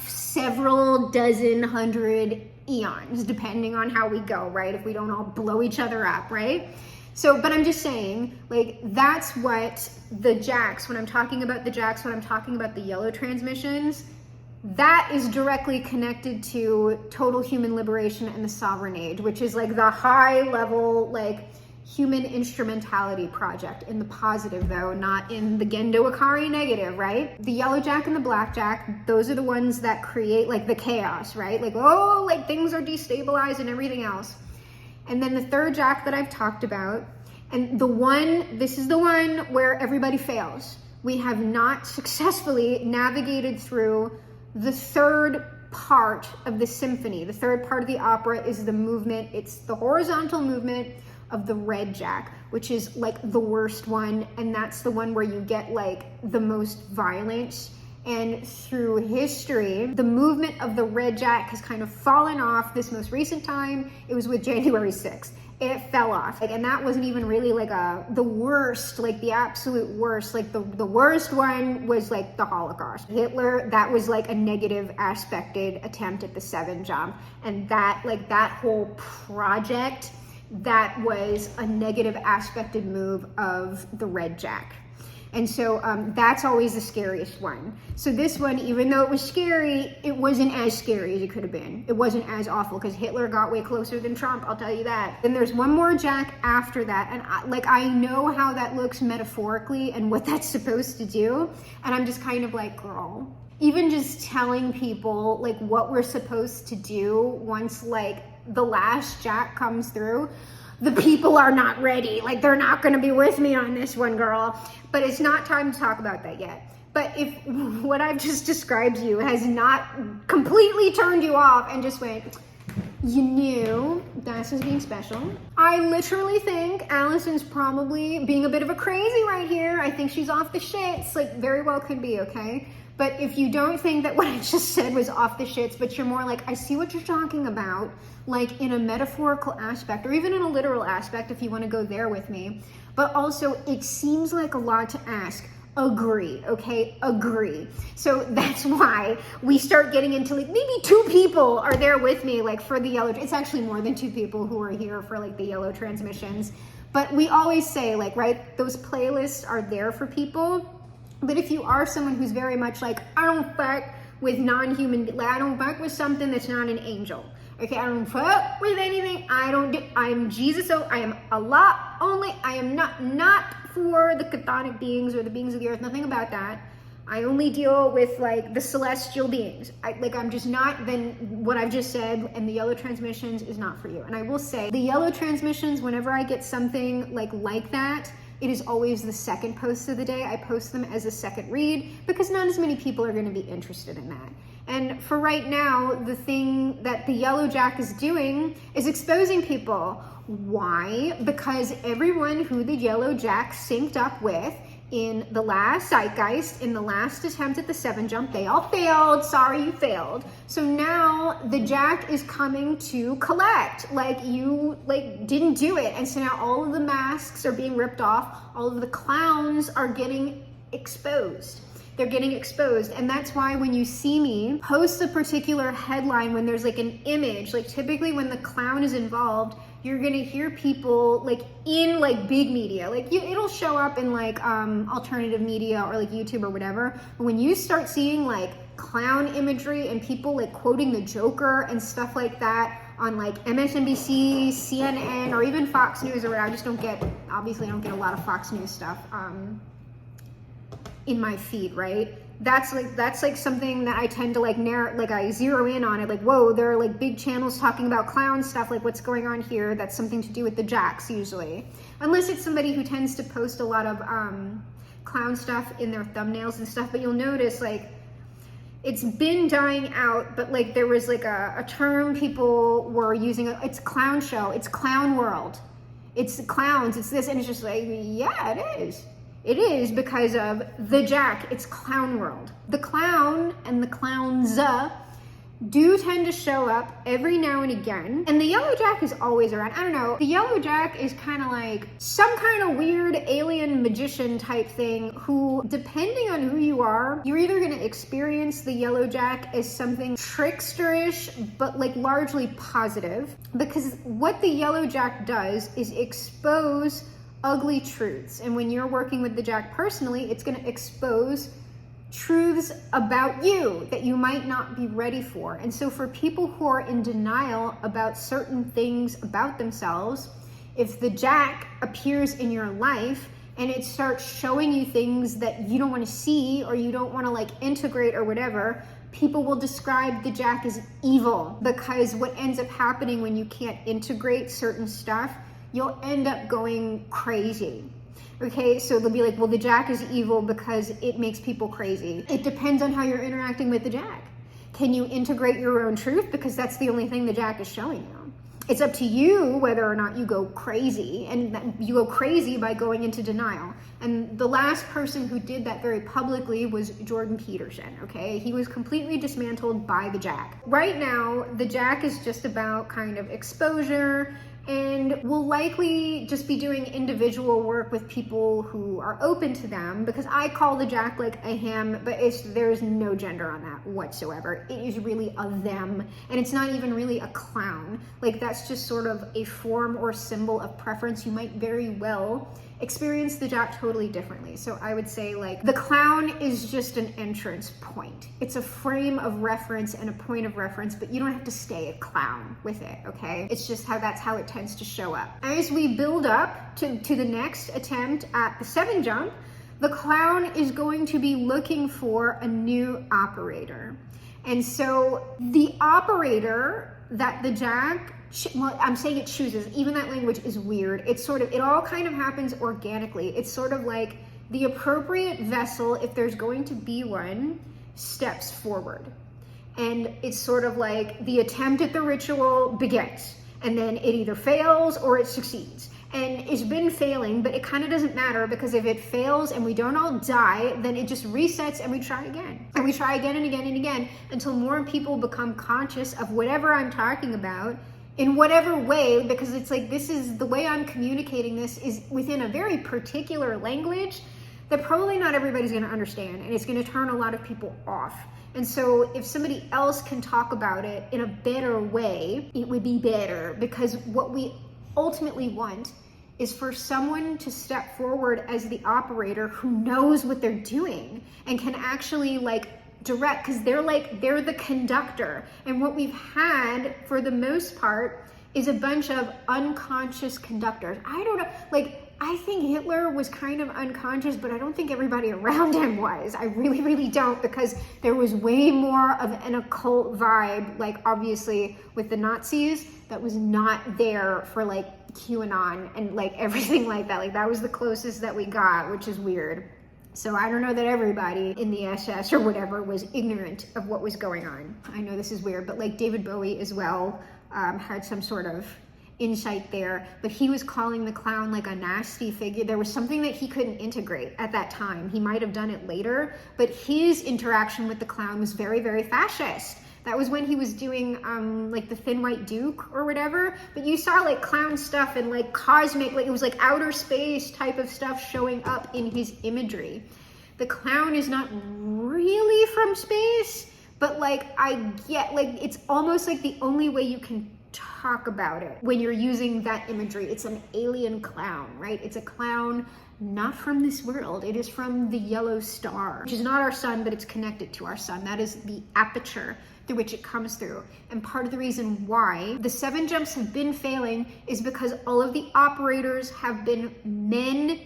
several dozen, 100 eons, depending on how we go, right? If we don't all blow each other up, right? So, but I'm just saying, like, that's what the jacks, when I'm talking about the jacks, when I'm talking about the yellow transmissions, that is directly connected to total human liberation and the sovereign age, which is like the high level, like, human instrumentality project, in the positive though, not in the Gendo Ikari negative, right? The yellow jack and the black jack, those are the ones that create like the chaos, right? Like, oh, like things are destabilized and everything else. And then the third jack that I've talked about, and this is the one where everybody fails. We have not successfully navigated through the third part of the symphony. The third part of the opera is the movement. It's the horizontal movement of the red jack, which is like the worst one, and that's the one where you get like the most violence And through history, the movement of the Red Jack has kind of fallen off. This most recent time, it was with January 6th. It fell off. And that wasn't even really like the worst, like the absolute worst. Like the worst one was like the Holocaust. Hitler, that was like a negative aspected attempt at the 7 jump. And that, like that whole project, that was a negative aspected move of the Red Jack. And so that's always the scariest one. So this one, even though it was scary, it wasn't as scary as it could have been. It wasn't as awful because Hitler got way closer than Trump, I'll tell you that. Then there's one more Jack after that. And I know how that looks metaphorically and what that's supposed to do. And I'm just kind of like, girl, even just telling people like what we're supposed to do once like the last Jack comes through, the people are not ready. Like they're not gonna be with me on this one, girl. But it's not time to talk about that yet. But if what I've just described to you has not completely turned you off and just went, you knew Das is being special. I literally think Allison's probably being a bit of a crazy right here. I think she's off the shits, like very well could be, okay? But if you don't think that what I just said was off the shits, but you're more like, I see what you're talking about, like in a metaphorical aspect, or even in a literal aspect, if you want to go there with me. But also, it seems like a lot to ask. Agree, okay? Agree. So that's why we start getting into like, maybe 2 people are there with me, like for the yellow, it's actually more than 2 people who are here for like the yellow transmissions. But we always say like, right, those playlists are there for people. But if you are someone who's very much like, I don't fuck with non-human, like I don't fuck with something that's not an angel. Okay, I don't fuck with anything. I'm Jesus, so I am Allah only. I am not for the chthonic beings or the beings of the earth, nothing about that. I only deal with like the celestial beings. I'm just not, then what I've just said and the yellow transmissions is not for you. And I will say the yellow transmissions, whenever I get something like that, it is always the second post of the day. I post them as a second read because not as many people are going to be interested in that. And for right now, the thing that the Yellow Jack is doing is exposing people. Why? Because everyone who the Yellow Jack synced up with in the last Zeitgeist, in the last attempt at the 7 jump, they all failed. Sorry, you failed. So now the Jack is coming to collect. Like you didn't do it. And so now all of the masks are being ripped off. All of the clowns are getting exposed. They're getting exposed. And that's why when you see me post a particular headline, when there's like an image, like typically when the clown is involved, you're gonna hear people like in like big media, like it'll show up in like alternative media or like YouTube or whatever. But when you start seeing like clown imagery and people like quoting the Joker and stuff like that on like MSNBC, CNN, or even Fox News or whatever, I just don't get, obviously I don't get a lot of Fox News stuff in my feed, right? That's like something that I tend to like I zero in on it, like, whoa, there are like big channels talking about clown stuff, like what's going on here. That's something to do with the Jacks usually, unless it's somebody who tends to post a lot of clown stuff in their thumbnails and stuff. But you'll notice like it's been dying out, but like there was like a term people were using, it's clown show, it's clown world, it's clowns, it's this, and it's just like, yeah, it is. It is because of the Jack. It's clown world. The clown and the clowns do tend to show up every now and again. And the Yellow Jack is always around. I don't know. The Yellow Jack is kind of like some kind of weird alien magician type thing who, depending on who you are, you're either going to experience the Yellow Jack as something tricksterish, but like largely positive. Because what the Yellow Jack does is expose ugly truths. And when you're working with the Jack personally, it's going to expose truths about you that you might not be ready for. And so for people who are in denial about certain things about themselves, if the Jack appears in your life and it starts showing you things that you don't want to see or you don't want to like integrate or whatever, people will describe the Jack as evil. Because what ends up happening when you can't integrate certain stuff, you'll end up going crazy. Okay, so they'll be like, well, the Jack is evil because it makes people crazy. It depends on how you're interacting with the Jack. Can you integrate your own truth? Because that's the only thing the Jack is showing you. It's up to you whether or not you go crazy, and you go crazy by going into denial. And the last person who did that very publicly was Jordan Peterson, okay? He was completely dismantled by the Jack. Right now, the Jack is just about kind of exposure, and will likely just be doing individual work with people who are open to them, because I call the Jack like a him, but there's no gender on that whatsoever. It is really a them, and it's not even really a clown. Like, that's just sort of a form or symbol of preference. You might very well experience the Jack totally differently. So I would say, like, the clown is just an entrance point. It's a frame of reference and a point of reference, but you don't have to stay a clown with it, okay? It's just that's how it tends to show up. As we build up to the next attempt at the 7 jump, the clown is going to be looking for a new operator. And so the operator that the Jack, well, I'm saying it chooses, even that language is weird. It's sort of, it all kind of happens organically. It's sort of like the appropriate vessel, if there's going to be one, steps forward. And it's sort of like the attempt at the ritual begins, and then it either fails or it succeeds. And it's been failing, but it kind of doesn't matter, because if it fails and we don't all die, then it just resets and we try again. And we try again and again and again until more people become conscious of whatever I'm talking about in whatever way, because it's like, this is the way I'm communicating this is within a very particular language that probably not everybody's going to understand, and it's going to turn a lot of people off. And so if somebody else can talk about it in a better way, it would be better, because what we ultimately want is for someone to step forward as the operator who knows what they're doing and can actually like direct, because they're the conductor. And what we've had for the most part is a bunch of unconscious conductors. I don't know, like, I think Hitler was kind of unconscious, but I don't think everybody around him was. I really, really don't, because there was way more of an occult vibe, like obviously with the Nazis, that was not there for like QAnon and like everything like that. Like, that was the closest that we got, which is weird. So I don't know that everybody in the SS or whatever was ignorant of what was going on. I know this is weird, but like David Bowie as well had some sort of insight there, but he was calling the clown like a nasty figure. There was something that he couldn't integrate at that time. He might have done it later, but his interaction with the clown was very, very fascist. That was when he was doing like the Thin White Duke or whatever, but you saw like clown stuff and like cosmic, like it was like outer space type of stuff showing up in his imagery. The clown is not really from space, but like I get, like, it's almost like the only way you can talk about it when you're using that imagery. It's an alien clown, right? It's a clown not from this world. It is from the yellow star, which is not our sun, but it's connected to our sun. That is the aperture through which it comes through. And part of the reason why the 7 jumps have been failing is because all of the operators have been men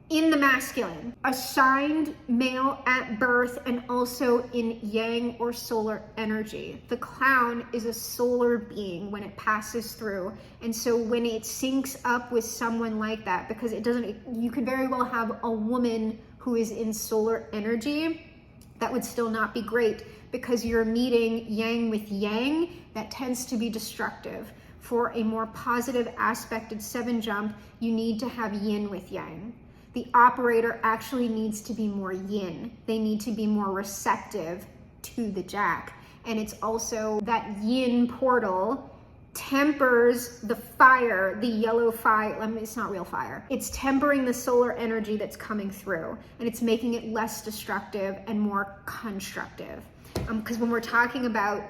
in the masculine, assigned male at birth, and also in yang or solar energy. The clown is a solar being when it passes through. And so when it syncs up with someone like that, because it doesn't, you could very well have a woman who is in solar energy, that would still not be great, because you're meeting yang with yang. That tends to be destructive. For a more positive aspected 7 jump, you need to have yin with yang. The operator actually needs to be more yin. They need to be more receptive to the Jack. And it's also that yin portal tempers the fire, the yellow fire. It's not real fire. It's tempering the solar energy that's coming through, and it's making it less destructive and more constructive. Because when we're talking about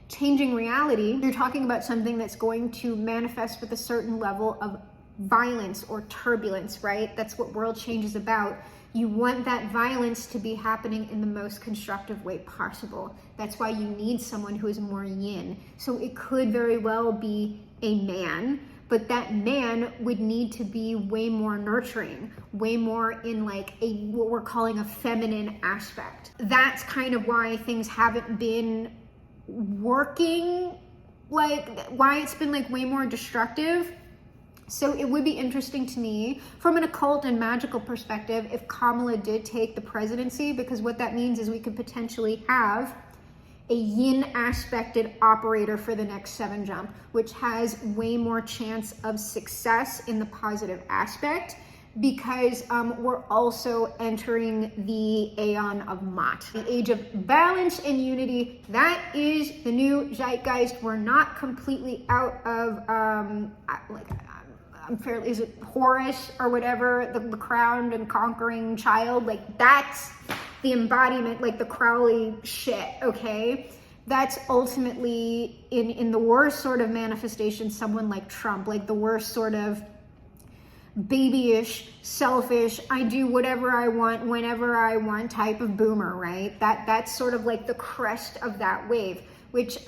changing reality, you're talking about something that's going to manifest with a certain level of violence or turbulence, right? That's what world change is about. You want that violence to be happening in the most constructive way possible. That's why you need someone who is more yin. So it could very well be a man, but that man would need to be way more nurturing, way more in like what we're calling a feminine aspect. That's kind of why things haven't been working, like why it's been like way more destructive. So it would be interesting to me from an occult and magical perspective if Kamala did take the presidency, because what that means is we could potentially have a yin aspected operator for the next 7 jump, which has way more chance of success in the positive aspect, because we're also entering the Aeon of Maat, the age of balance and unity. That is the new zeitgeist. We're not completely out of is it Horus or whatever, the crowned and conquering child? Like, that's the embodiment, like the Crowley shit, okay? That's ultimately, in the worst sort of manifestation, someone like Trump, like the worst sort of babyish, selfish, I do whatever I want, whenever I want type of boomer, right? That's sort of like the crest of that wave, which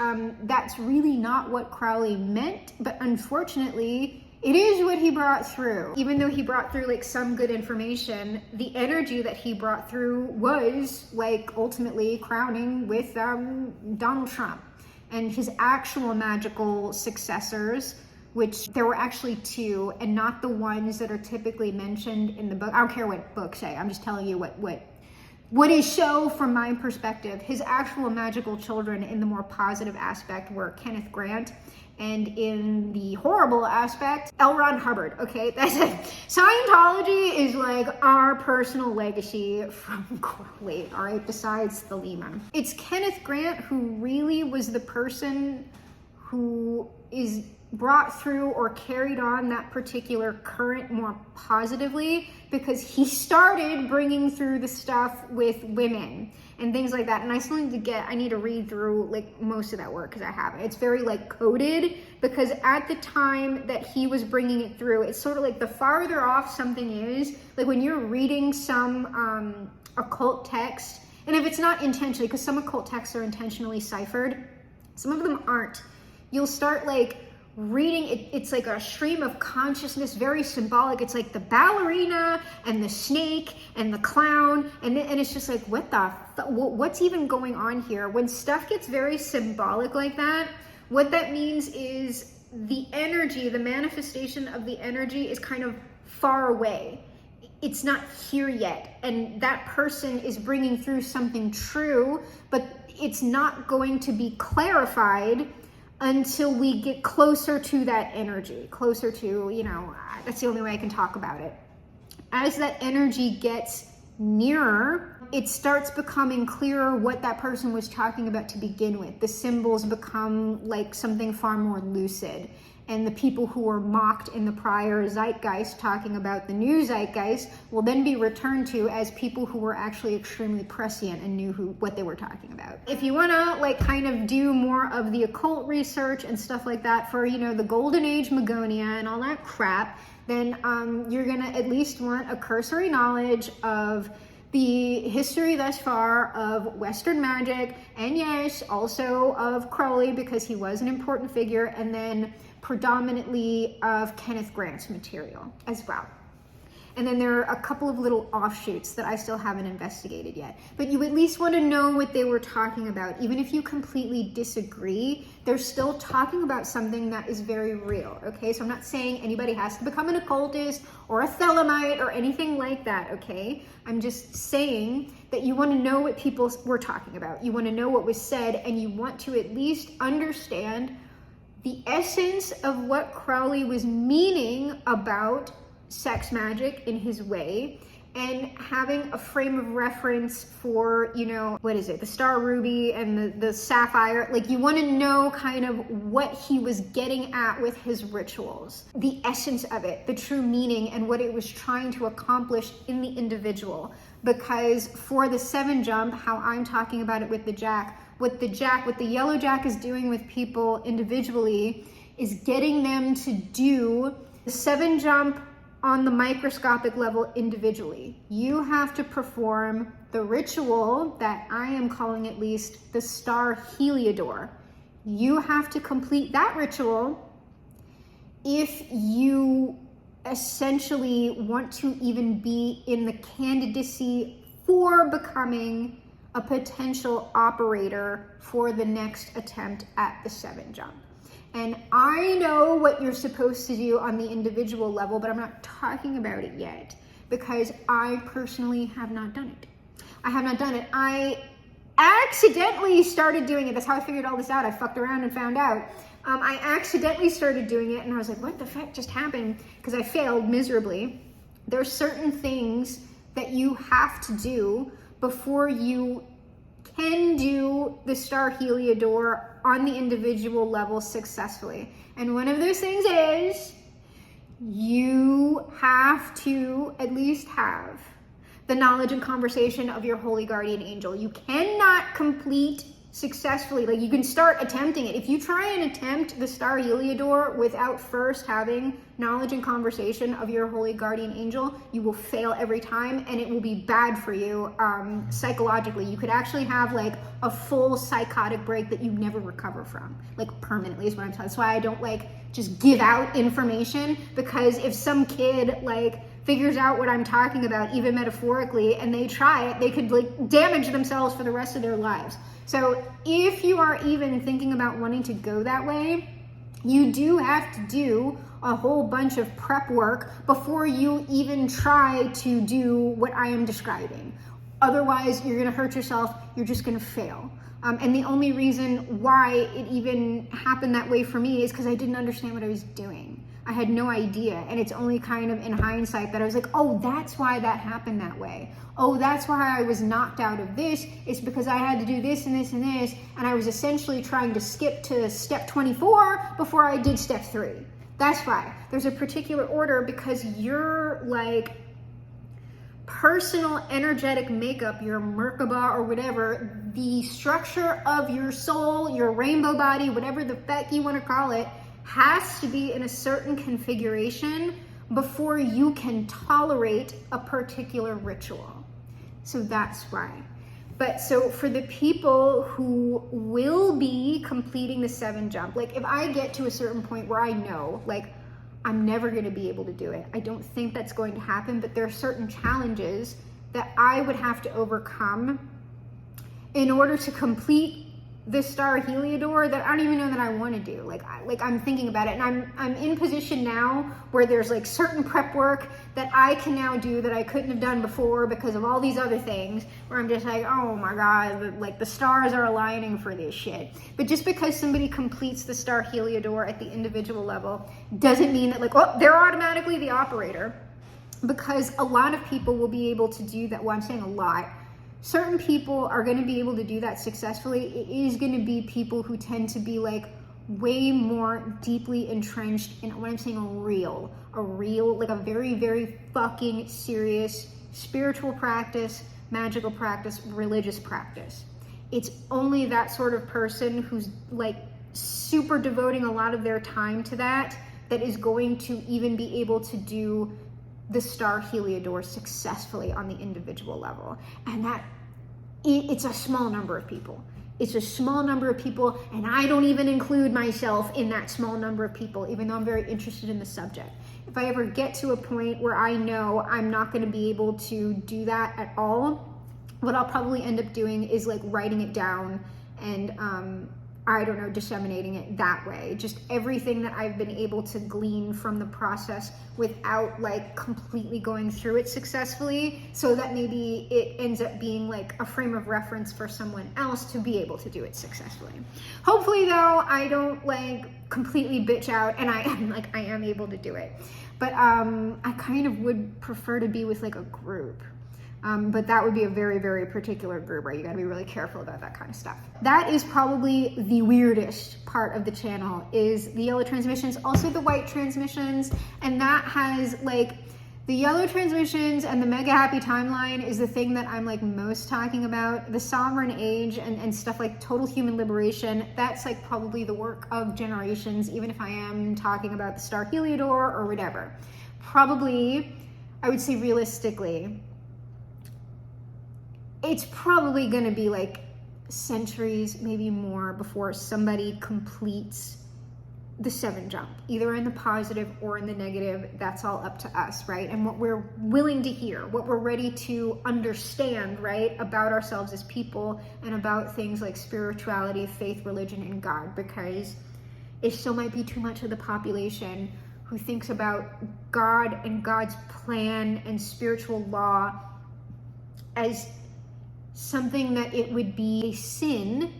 that's really not what Crowley meant, but unfortunately, it is what he brought through. Even though he brought through like some good information, the energy that he brought through was like ultimately crowning with Donald Trump and his actual magical successors, which there were actually 2 and not the ones that are typically mentioned in the book. I don't care what books say. I'm just telling you what is show from my perspective. His actual magical children in the more positive aspect were Kenneth Grant, and in the horrible aspect, L. Ron Hubbard, okay? That's it. Scientology is like our personal legacy from Crowley, all right, besides the Lehman. It's Kenneth Grant who really was the person who is brought through or carried on that particular current more positively, because he started bringing through the stuff with women and things like that. And I still need to read through like most of that work, because I haven't. It's very like coded, because at the time that he was bringing it through, it's sort of like the farther off something is, like when you're reading some occult text, and if it's not intentionally, because some occult texts are intentionally ciphered, some of them aren't, you'll start like reading it. It's like a stream of consciousness, very symbolic. It's like the ballerina and the snake and the clown, and it's just like, what's even going on here? When stuff gets very symbolic like that, what that means is the energy, the manifestation of the energy is kind of far away. It's not here yet, and that person is bringing through something true, but it's not going to be clarified until we get closer to that energy, closer to, that's the only way I can talk about it. As that energy gets nearer, it starts becoming clearer what that person was talking about to begin with. The symbols become like something far more lucid. And the people who were mocked in the prior zeitgeist talking about the new zeitgeist will then be returned to as people who were actually extremely prescient and knew what they were talking about. If you want to like kind of do more of the occult research and stuff like that for, the golden age Magonia and all that crap, then you're going to at least want a cursory knowledge of the history thus far of Western magic, and yes, also of Crowley, because he was an important figure, and then predominantly of Kenneth Grant's material as well. And then there are a couple of little offshoots that I still haven't investigated yet. But you at least want to know what they were talking about. Even if you completely disagree, they're still talking about something that is very real, okay? So I'm not saying anybody has to become an occultist or a Thelemite or anything like that, okay? I'm just saying that you want to know what people were talking about. You want to know what was said, and you want to at least understand the essence of what Crowley was meaning about sex magic in his way, and having a frame of reference for, the star ruby and the sapphire. Like, you want to know kind of what he was getting at with his rituals, the essence of it, the true meaning, and what it was trying to accomplish in the individual. Because for the 7 jump, how I'm talking about it with the Jack, what the yellow Jack is doing with people individually is getting them to do the 7 jump on the microscopic level individually. You have to perform the ritual that I am calling, at least, the Star Heliodor. You have to complete that ritual if you essentially want to even be in the candidacy for becoming a potential operator for the next attempt at the 7 jump. And I know what you're supposed to do on the individual level, but I'm not talking about it yet because I personally have not done it. I have not done it. I accidentally started doing it. That's how I figured all this out. I fucked around and found out. I accidentally started doing it, and I was like, what the fuck just happened? Because I failed miserably. There's certain things that you have to do before you can do the Star Heliodor on the individual level successfully. And one of those things is you have to at least have the knowledge and conversation of your holy guardian angel. You cannot complete successfully, like you can start attempting it. If you try and attempt the Star Heliodor without first having knowledge and conversation of your holy guardian angel, you will fail every time, and it will be bad for you psychologically. You could actually have like a full psychotic break that you never recover from, like permanently is what I'm saying. That's why I don't like just give out information, because if some kid like figures out what I'm talking about, even metaphorically, and they try it, they could like damage themselves for the rest of their lives. So if you are even thinking about wanting to go that way, you do have to do a whole bunch of prep work before you even try to do what I am describing. Otherwise, you're gonna hurt yourself, you're just gonna fail. And the only reason why it even happened that way for me is because I didn't understand what I was doing. I had no idea, and it's only kind of in hindsight that I was like, oh, that's why that happened that way. Oh, that's why I was knocked out of this. It's because I had to do this and this and this, and I was essentially trying to skip to step 24 before I did step 3. That's why. There's a particular order, because your like personal energetic makeup, your Merkaba or whatever, the structure of your soul, your rainbow body, whatever the fuck you want to call it, has to be in a certain configuration before you can tolerate a particular ritual. So that's why. But so for the people who will be completing the 7 jump, like if I get to a certain point where I know, like I'm never going to be able to do it, I don't think that's going to happen, but there are certain challenges that I would have to overcome in order to complete the Star Heliodor that I don't even know that I want to do. Like I'm thinking about it, and I'm in position now where there's like certain prep work that I can now do that I couldn't have done before because of all these other things, where I'm just like, oh my God, like the stars are aligning for this shit. But just because somebody completes the Star Heliodor at the individual level doesn't mean that like, oh, they're automatically the operator, because a lot of people will be able to do that. Well, I'm saying a lot. Certain people are going to be able to do that successfully. It is going to be people who tend to be like way more deeply entrenched in what I'm saying, a real, like a very, very fucking serious spiritual practice, magical practice, religious practice. It's only that sort of person who's like super devoting a lot of their time to that is going to even be able to do the Star Heliodor successfully on the individual level. And that it's a small number of people. It's a small number of people, and I don't even include myself in that small number of people, even though I'm very interested in the subject. If I ever get to a point where I know I'm not going to be able to do that at all, what I'll probably end up doing is like writing it down and I don't know, disseminating it that way. Just everything that I've been able to glean from the process without like completely going through it successfully, so that maybe it ends up being like a frame of reference for someone else to be able to do it successfully. Hopefully though, I don't like completely bitch out and I am able to do it. But I kind of would prefer to be with like a group. But that would be a very, very particular group, right? You gotta be really careful about that kind of stuff. That is probably the weirdest part of the channel, is the yellow transmissions, also the white transmissions. And that has like, the yellow transmissions and the mega happy timeline is the thing that I'm like most talking about. The sovereign age and stuff like total human liberation, that's like probably the work of generations, even if I am talking about the Star Heliodor or whatever. Probably, I would say realistically, it's probably going to be like centuries, maybe more, before somebody completes the 7 jump, either in the positive or in the negative. That's all up to us, right? And what we're willing to hear, what we're ready to understand, right, about ourselves as people and about things like spirituality, faith, religion, and God. Because it still might be too much of the population who thinks about God and God's plan and spiritual law as something that it would be a sin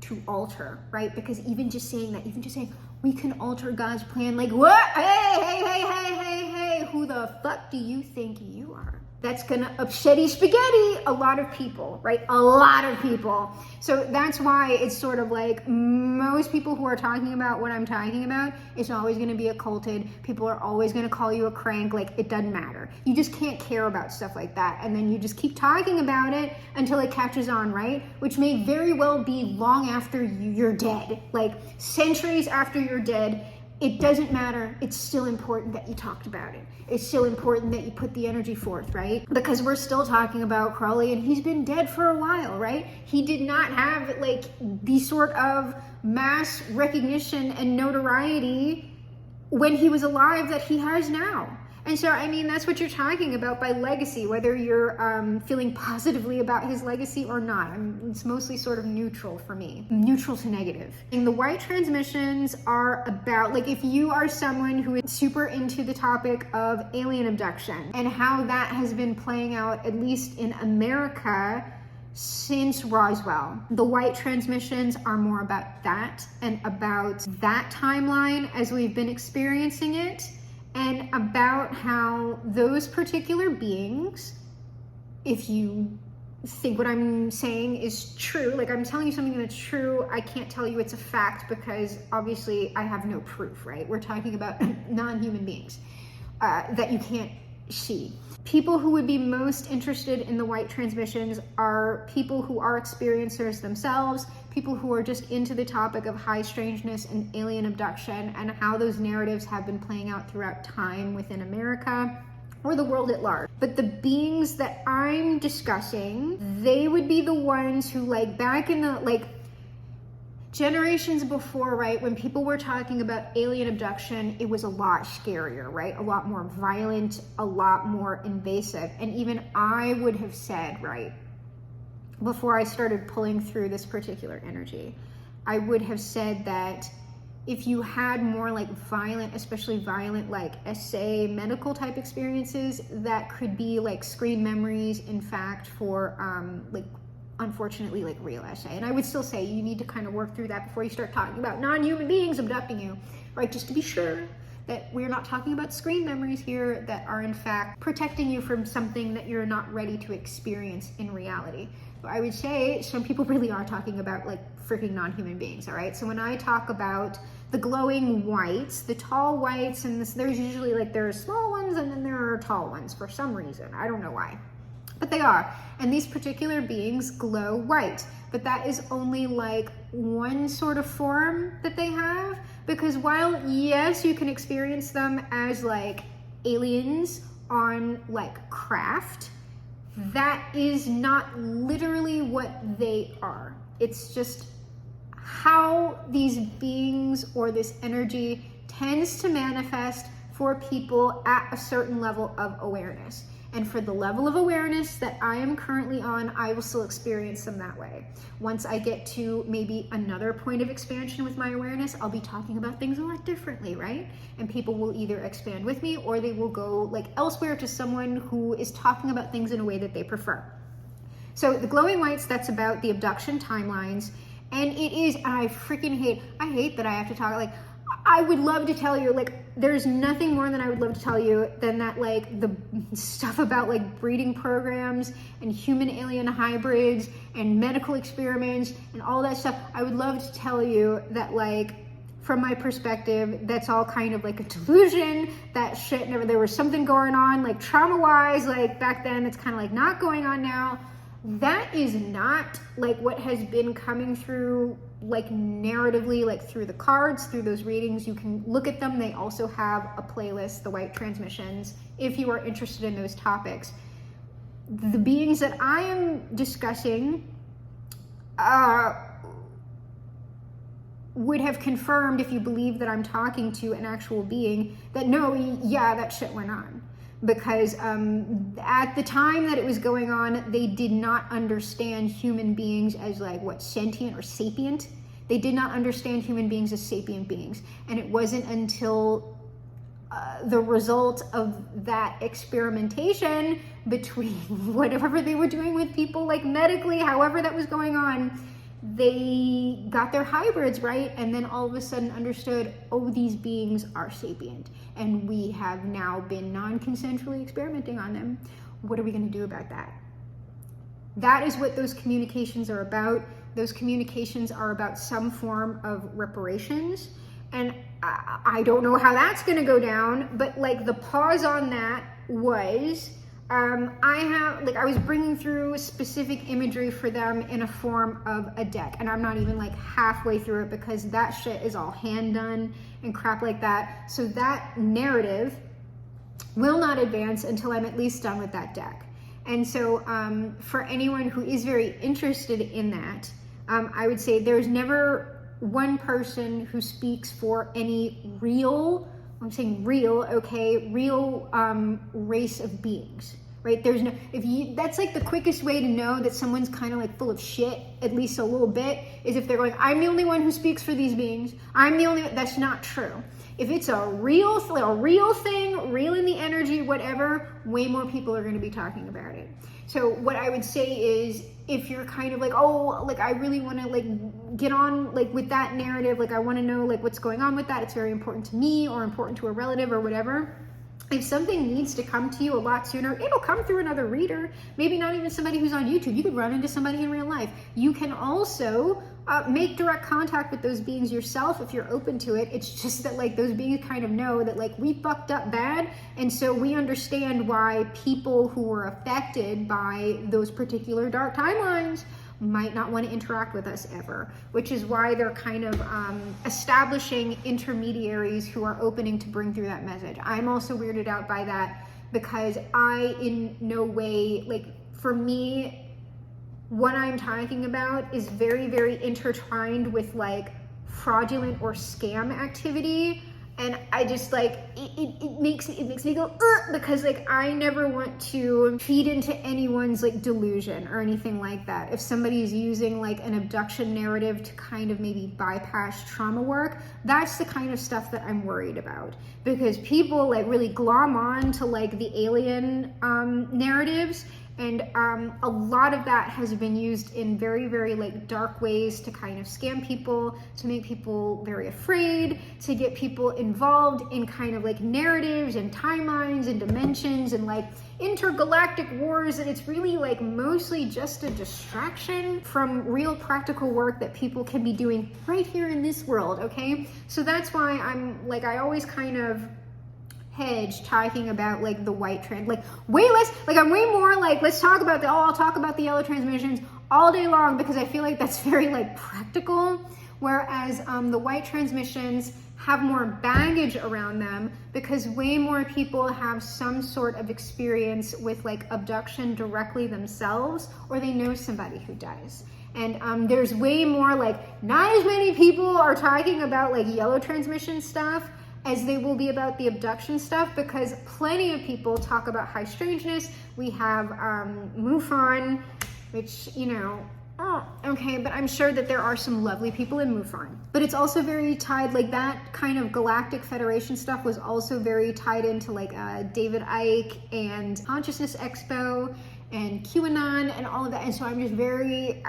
to alter, right? Because even just saying that, even just saying, we can alter God's plan, like, what? Hey, who the fuck do you think you are? That's gonna upsetty spaghetti a lot of people, right? A lot of people. So that's why it's sort of like most people who are talking about what I'm talking about, it's always gonna be occulted. People are always gonna call you a crank, like it doesn't matter. You just can't care about stuff like that. And then you just keep talking about it until it catches on, right? Which may very well be long after you're dead, like centuries after you're dead. It doesn't matter. It's still important that you talked about it. It's still important that you put the energy forth, right? Because we're still talking about Crowley, and he's been dead for a while, right? He did not have like the sort of mass recognition and notoriety when he was alive that he has now. And so, I mean, that's what you're talking about by legacy, whether you're feeling positively about his legacy or not. It's mostly sort of neutral for me, neutral to negative. And the white transmissions are about, like, if you are someone who is super into the topic of alien abduction and how that has been playing out, at least in America, since Roswell. The white transmissions are more about that and about that timeline as we've been experiencing it, and about how those particular beings, if you think what I'm saying is true, like I'm telling you something that's true, I can't tell you it's a fact because obviously I have no proof, right? We're talking about non-human beings that you can't see. People who would be most interested in the white transmissions are people who are experiencers themselves, people who are just into the topic of high strangeness and alien abduction and how those narratives have been playing out throughout time within America or the world at large. But the beings that I'm discussing, they would be the ones who, like, back in the, like, generations before, right, when people were talking about alien abduction, it was a lot scarier, right? A lot more violent, a lot more invasive. And even I would have said, right, before I started pulling through this particular energy, I would have said that if you had more like violent, especially violent like SA medical type experiences, that could be like screen memories, in fact, for like, unfortunately, like real SA. And I would still say you need to kind of work through that before you start talking about non-human beings abducting you, right? Just to be sure that we're not talking about screen memories here that are in fact protecting you from something that you're not ready to experience in reality. But I would say some people really are talking about like freaking non-human beings, all right? So when I talk about the glowing whites, the tall whites, and this, there's usually like there are small ones and then there are tall ones for some reason. I don't know why. But they are. And these particular beings glow white. But that is only like one sort of form that they have. Because while, yes, you can experience them as like aliens on like craft, that is not literally what they are. It's just how these beings or this energy tends to manifest for people at a certain level of awareness. And for the level of awareness that I am currently on, I will still experience them that way. Once I get to maybe another point of expansion with my awareness, I'll be talking about things a lot differently, right? And people will either expand with me or they will go like elsewhere to someone who is talking about things in a way that they prefer. So the glowing whites, that's about the abduction timelines. And it is, and I hate that I have to talk, like, I would love to tell you, like, there's nothing more than I would love to tell you than that, like, the stuff about, like, breeding programs and human alien hybrids and medical experiments and all that stuff. I would love to tell you that, like, from my perspective, that's all kind of like a delusion. That shit never, there was something going on, like, trauma-wise, like, back then, it's kind of, like, not going on now. That is not, like, what has been coming through, like, narratively, like through the cards, through those readings. You can look at them. They also have a playlist, the White Transmissions, if you are interested in those topics. The beings that I am discussing would have confirmed, if you believe that I'm talking to an actual being, that no, yeah, that shit went on. Because at the time that it was going on, they did not understand human beings as like what, sentient or sapient. They did not understand human beings as sapient beings. And it wasn't until the result of that experimentation between whatever they were doing with people, like medically, however that was going on, they got their hybrids right, and then all of a sudden understood, oh, these beings are sapient, and we have now been non-consensually experimenting on them. What are we going to do about that? That is what those communications are about. Those communications are about some form of reparations. And I don't know how that's going to go down, but like the pause on that was, I was bringing through specific imagery for them in a form of a deck, and I'm not even like halfway through it because that shit is all hand done and crap like that. So that narrative will not advance until I'm at least done with that deck. And so for anyone who is very interested in that, I would say there's never one person who speaks for any real, I'm saying real, okay, real race of beings, right? There's no, that's like the quickest way to know that someone's kind of like full of shit, at least a little bit, is if they're going, I'm the only one who speaks for these beings. I'm the only, that's not true. If it's a real thing, real in the energy, whatever, way more people are going to be talking about it. So what I would say is, if you're kind of like, oh, like I really want to like get on like with that narrative, like I want to know like what's going on with that, it's very important to me or important to a relative or whatever. If something needs to come to you a lot sooner, it'll come through another reader, maybe not even somebody who's on YouTube. You could run into somebody in real life. You can also make direct contact with those beings yourself if you're open to it. It's just that like those beings kind of know that like we fucked up bad, and so we understand why people who were affected by those particular dark timelines might not want to interact with us ever, which is why they're kind of establishing intermediaries who are opening to bring through that message. I'm also weirded out by that because I in no way, like for me, what I'm talking about is very, very intertwined with like fraudulent or scam activity. And I just like, it makes me go, because like I never want to feed into anyone's like delusion or anything like that. If somebody's using like an abduction narrative to kind of maybe bypass trauma work, that's the kind of stuff that I'm worried about, because people like really glom on to like the alien narratives. And a lot of that has been used in very, very like dark ways to kind of scam people, to make people very afraid, to get people involved in kind of like narratives and timelines and dimensions and like intergalactic wars. And it's really like mostly just a distraction from real practical work that people can be doing right here in this world, okay? So that's why I'm like, I always kind of hedge talking about like the white trans, like way less, like I'm way more like, let's talk about I'll talk about the yellow transmissions all day long, because I feel like that's very like practical, whereas the white transmissions have more baggage around them because way more people have some sort of experience with like abduction directly themselves, or they know somebody who does. And there's way more like, not as many people are talking about like yellow transmission stuff as they will be about the abduction stuff, because plenty of people talk about high strangeness. We have MUFON, which, you know, okay, but I'm sure that there are some lovely people in MUFON. But it's also very tied, like that kind of Galactic Federation stuff was also very tied into like David Icke and Consciousness Expo and QAnon and all of that. And so I'm just very...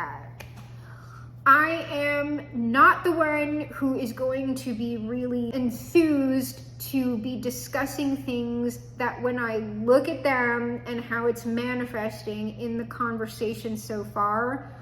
I am not the one who is going to be really enthused to be discussing things that when I look at them and how it's manifesting in the conversation so far,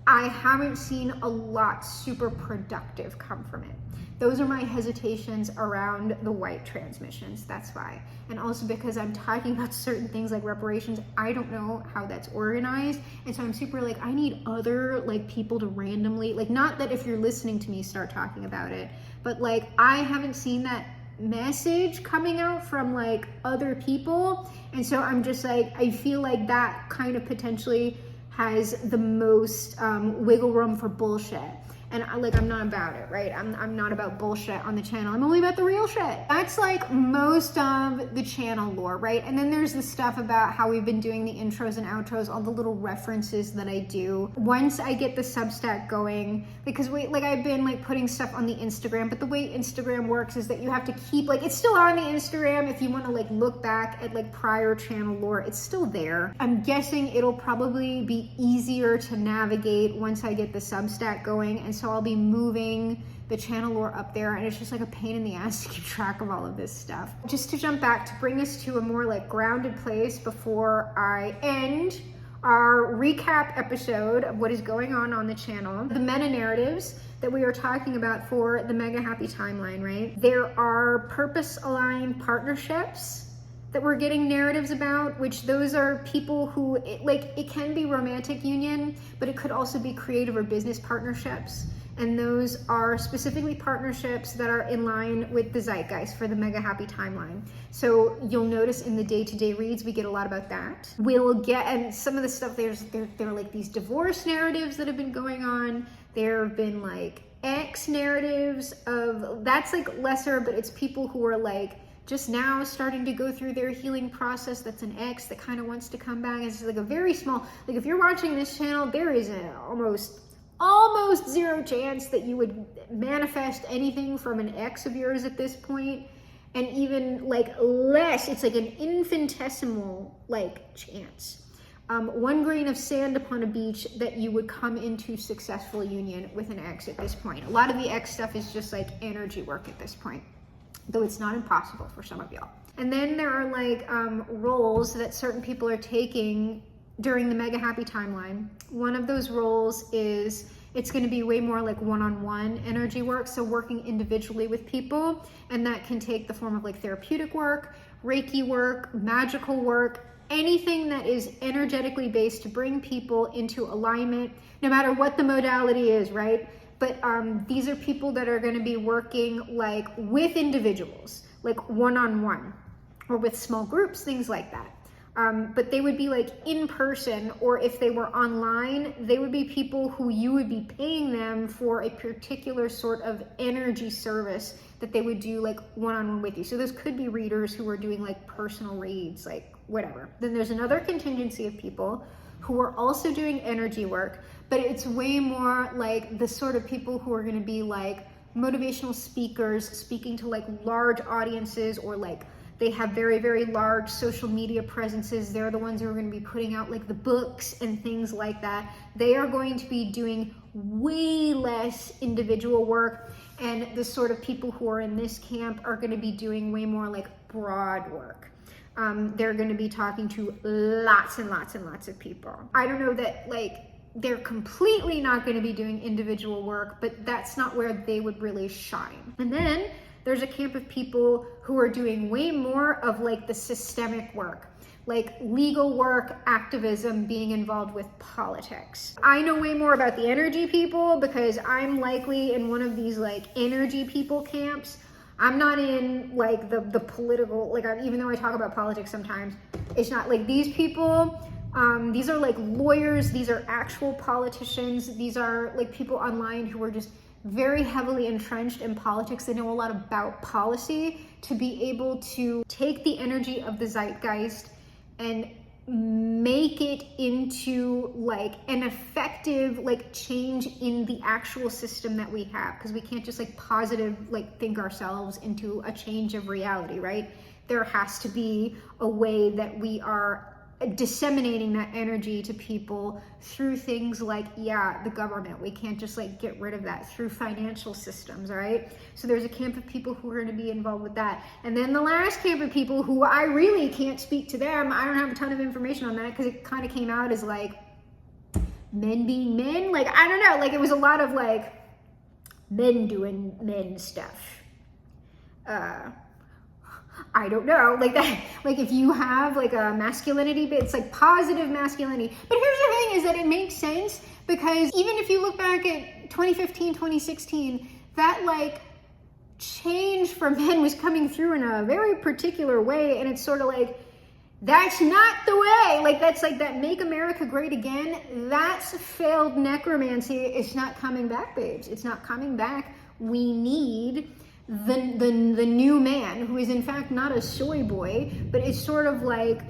I haven't seen a lot super productive come from it. Those are my hesitations around the white transmissions, that's why. And also because I'm talking about certain things like reparations, I don't know how that's organized. And so I'm super like, I need other like people to randomly, like not that if you're listening to me start talking about it, but like I haven't seen that message coming out from like other people. And so I'm just like, I feel like that kind of potentially has the most wiggle room for bullshit. And I'm not about it, right? I'm not about bullshit on the channel. I'm only about the real shit. That's like most of the channel lore, right? And then there's the stuff about how we've been doing the intros and outros, all the little references that I do. Once I get the Substack going, because I've been like putting stuff on the Instagram, but the way Instagram works is that you have to keep, like, it's still on the Instagram. If you want to like look back at like prior channel lore, it's still there. I'm guessing it'll probably be easier to navigate once I get the Substack going. And so I'll be moving the channel lore up there, and it's just like a pain in the ass to keep track of all of this stuff. Just to jump back, to bring us to a more like grounded place before I end our recap episode of what is going on the channel, the meta narratives that we are talking about for the Mega Happy Timeline, right? There are purpose-aligned partnerships that we're getting narratives about, which those are people who, it can be romantic union, but it could also be creative or business partnerships. And those are specifically partnerships that are in line with the zeitgeist for the Mega Happy Timeline. So you'll notice in the day-to-day reads, we get a lot about that. We'll get, and some of the stuff, there are like these divorce narratives that have been going on. There have been like ex narratives of, that's like lesser, but it's people who are like, just now starting to go through their healing process. That's an ex that kind of wants to come back. It's like a very small, like if you're watching this channel, there is an almost zero chance that you would manifest anything from an ex of yours at this point. And even like less, it's like an infinitesimal like chance. 1 grain of sand upon a beach that you would come into successful union with an ex at this point. A lot of the ex stuff is just like energy work at this point, though it's not impossible for some of y'all. And then there are like roles that certain people are taking during the Mega Happy Timeline. One of those roles is, it's going to be way more like one-on-one energy work, so working individually with people, and that can take the form of like therapeutic work, Reiki work, magical work, anything that is energetically based to bring people into alignment, no matter what the modality is, right? But these are people that are going to be working like with individuals, like one-on-one, or with small groups, things like that. But they would be like in person, or if they were online, they would be people who you would be paying them for a particular sort of energy service that they would do like one-on-one with you. So those could be readers who are doing like personal reads, like whatever. Then there's another contingency of people who are also doing energy work, but it's way more like the sort of people who are going to be like motivational speakers, speaking to like large audiences, or like they have very, very large social media presences. They're the ones who are going to be putting out like the books and things like that. They are going to be doing way less individual work. And the sort of people who are in this camp are going to be doing way more like broad work. They're going to be talking to lots and lots and lots of people. I don't know that like they're completely not going to be doing individual work, but that's not where they would really shine. And then there's a camp of people who are doing way more of like the systemic work, like legal work, activism, being involved with politics. I know way more about the energy people because I'm likely in one of these like energy people camps. I'm not in like the political, like even though I talk about politics sometimes, it's not like these people. These are like lawyers. These are actual politicians. These are like people online who are just very heavily entrenched in politics. They know a lot about policy to be able to take the energy of the zeitgeist and make it into like an effective like change in the actual system that we have, because we can't just like positive like think ourselves into a change of reality, right? There has to be a way that we are disseminating that energy to people through things like, the government. We can't just like get rid of that through financial systems, all right? So there's a camp of people who are going to be involved with that. And then the last camp of people who I really can't speak to them. I don't have a ton of information on that because it kind of came out as like men being men. Like, I don't know, like it was a lot of like men doing men stuff. I don't know, like that, like if you have like a masculinity, but it's like positive masculinity. But here's the thing is that it makes sense, because even if you look back at 2015, 2016, that like change for men was coming through in a very particular way. And it's sort of like, That's not the way. Like, that's like that Make America Great Again. That's failed necromancy. It's not coming back, babes. It's not coming back. We need the new man, who is in fact not a soy boy, but it's sort of like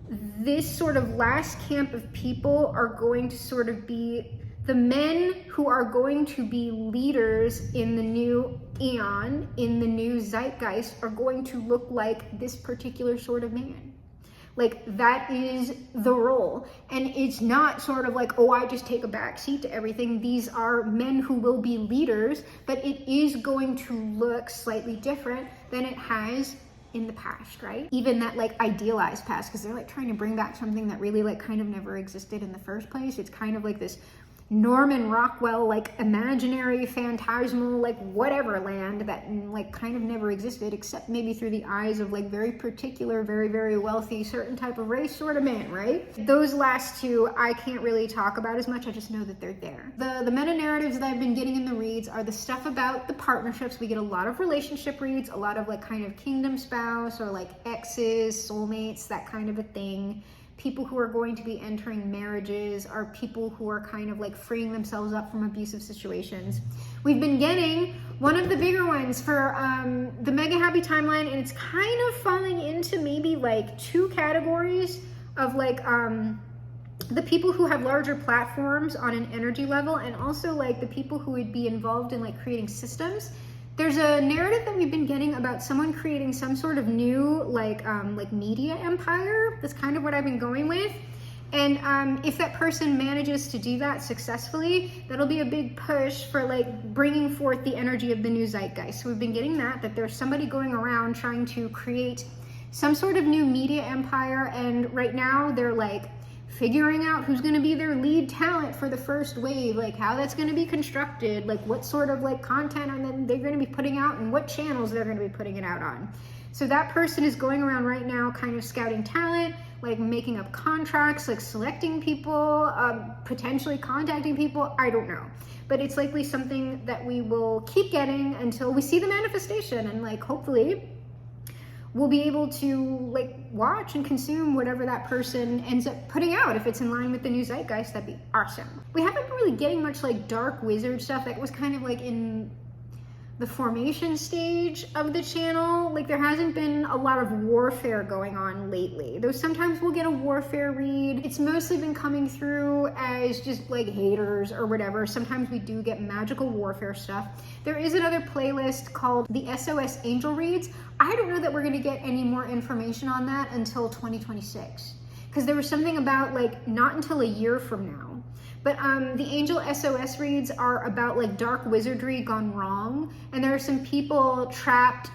this sort of last camp of people are going to sort of be the men who are going to be leaders in the new eon, in the new zeitgeist, are going to look like this particular sort of man. Like, that is the role. And it's not sort of like, oh, I just take a back seat to everything. These are men who will be leaders, but it is going to look slightly different than it has in the past, right? Even that like idealized past, because they're like trying to bring back something that really like kind of never existed in the first place. It's kind of like this Norman Rockwell, like imaginary, phantasmal, like whatever land that like kind of never existed, except maybe through the eyes of like very particular, very, very wealthy, certain type of race sort of man, right? Those last two, I can't really talk about as much. I just know that they're there. The meta narratives that I've been getting in the reads are the stuff about the partnerships. We get a lot of relationship reads, a lot of like kind of kingdom spouse or like exes, soulmates, that kind of a thing. People who are going to be entering marriages are people who are kind of like freeing themselves up from abusive situations. We've been getting one of the bigger ones for the Mega Happy Timeline, and it's kind of falling into maybe like two categories of like the people who have larger platforms on an energy level, and also like the people who would be involved in like creating systems. There's a narrative that we've been getting about someone creating some sort of new like media empire. That's kind of what I've been going with. And if that person manages to do that successfully, that'll be a big push for like bringing forth the energy of the new zeitgeist. So we've been getting that there's somebody going around trying to create some sort of new media empire. And right now they're like figuring out who's going to be their lead talent for the first wave, like how that's going to be constructed, like what sort of like content and then they're going to be putting out and what channels they're going to be putting it out on. So that person is going around right now kind of scouting talent, like making up contracts, like selecting people, potentially contacting people. I don't know, but it's likely something that we will keep getting until we see the manifestation, and like hopefully we'll be able to like watch and consume whatever that person ends up putting out. If it's in line with the new zeitgeist, that'd be awesome. We haven't been really getting much like dark wizard stuff. That was kind of like in the formation stage of the channel. Like there hasn't been a lot of warfare going on lately, though sometimes we'll get a warfare read. It's mostly been coming through as just like haters or whatever. Sometimes we do get magical warfare stuff. There is another playlist called the SOS Angel Reads. I don't know that we're going to get any more information on that until 2026, because there was something about like not until a year from now. But the Angel SOS reads are about like dark wizardry gone wrong, and there are some people trapped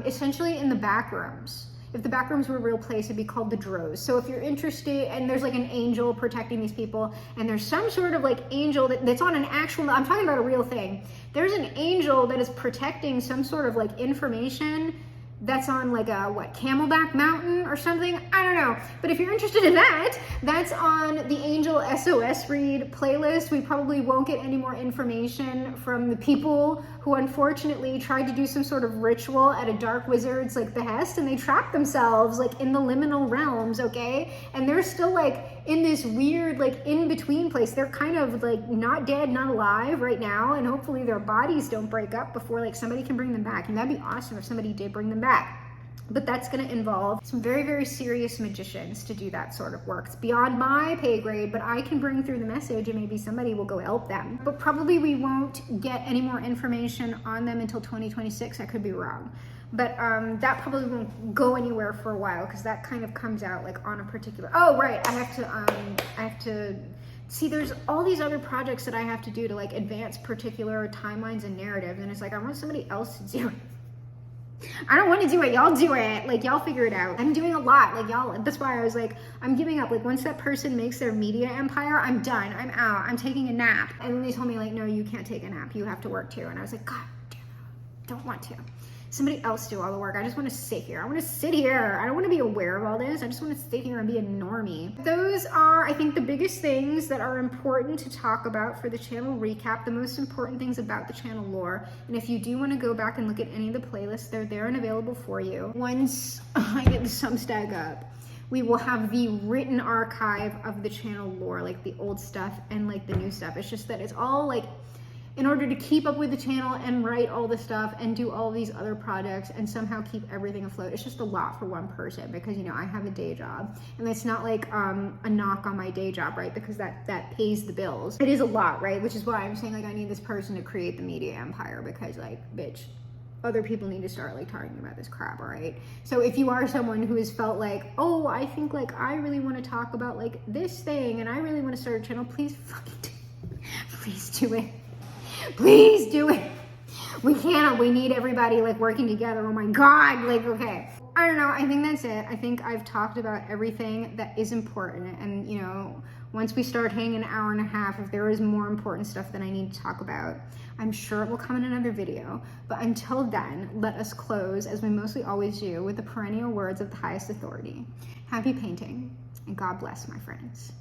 essentially in the back rooms. If the back rooms were a real place, it'd be called the Drows. So if you're interested, and there's like an angel protecting these people, and there's some sort of like angel that's on an actual, I'm talking about a real thing. There's an angel that is protecting some sort of like information that's on like a Camelback Mountain or something, I don't know. But if you're interested in that, that's on the Angel SOS Read playlist. We probably won't get any more information from the people who unfortunately tried to do some sort of ritual at a dark wizard's like behest, and they trapped themselves like in the liminal realms, okay? And they're still like in this weird like in-between place. They're kind of like not dead, not alive right now, and hopefully their bodies don't break up before like somebody can bring them back. And that'd be awesome if somebody did bring them back. But that's going to involve some very, very serious magicians to do that sort of work. It's beyond my pay grade, but I can bring through the message and maybe somebody will go help them. But probably we won't get any more information on them until 2026. I could be wrong. But that probably won't go anywhere for a while, because that kind of comes out like on a particular, oh right, I have to see, there's all these other projects that I have to do to like advance particular timelines and narratives, and it's like I want somebody else to do it. I don't want to do it, y'all do it, like y'all figure it out. I'm doing a lot, like y'all, that's why I was like, I'm giving up. Like once that person makes their media empire, I'm done, I'm out, I'm taking a nap. And then they told me like, no, you can't take a nap, you have to work too. And I was like, God damn it, don't want to. Somebody else do all the work. I just want to sit here. I want to sit here. I don't want to be aware of all this. I just want to sit here and be a normie. Those are, I think, the biggest things that are important to talk about for the channel recap, the most important things about the channel lore. And if you do want to go back and look at any of the playlists, they're there and available for you. Once I get the Substack up, We will have the written archive of the channel lore, like the old stuff and like the new stuff. It's just that it's all like, in order to keep up with the channel and write all the stuff and do all these other projects and somehow keep everything afloat, it's just a lot for one person, because, you know, I have a day job, and it's not like a knock on my day job, right? Because that pays the bills. It is a lot, right? Which is why I'm saying, like, I need this person to create the media empire, because, like, bitch, other people need to start like talking about this crap, all right? So if you are someone who has felt like, oh, I think like I really want to talk about like this thing and I really want to start a channel, please fucking please do it. Please do it. We cannot. We need everybody like working together. Oh my God. Like, okay. I don't know. I think that's it. I think I've talked about everything that is important. And, you know, once we start hitting an hour and a half, if there is more important stuff that I need to talk about, I'm sure it will come in another video. But until then, let us close, as we mostly always do, with the perennial words of the highest authority. Happy painting, and God bless, my friends.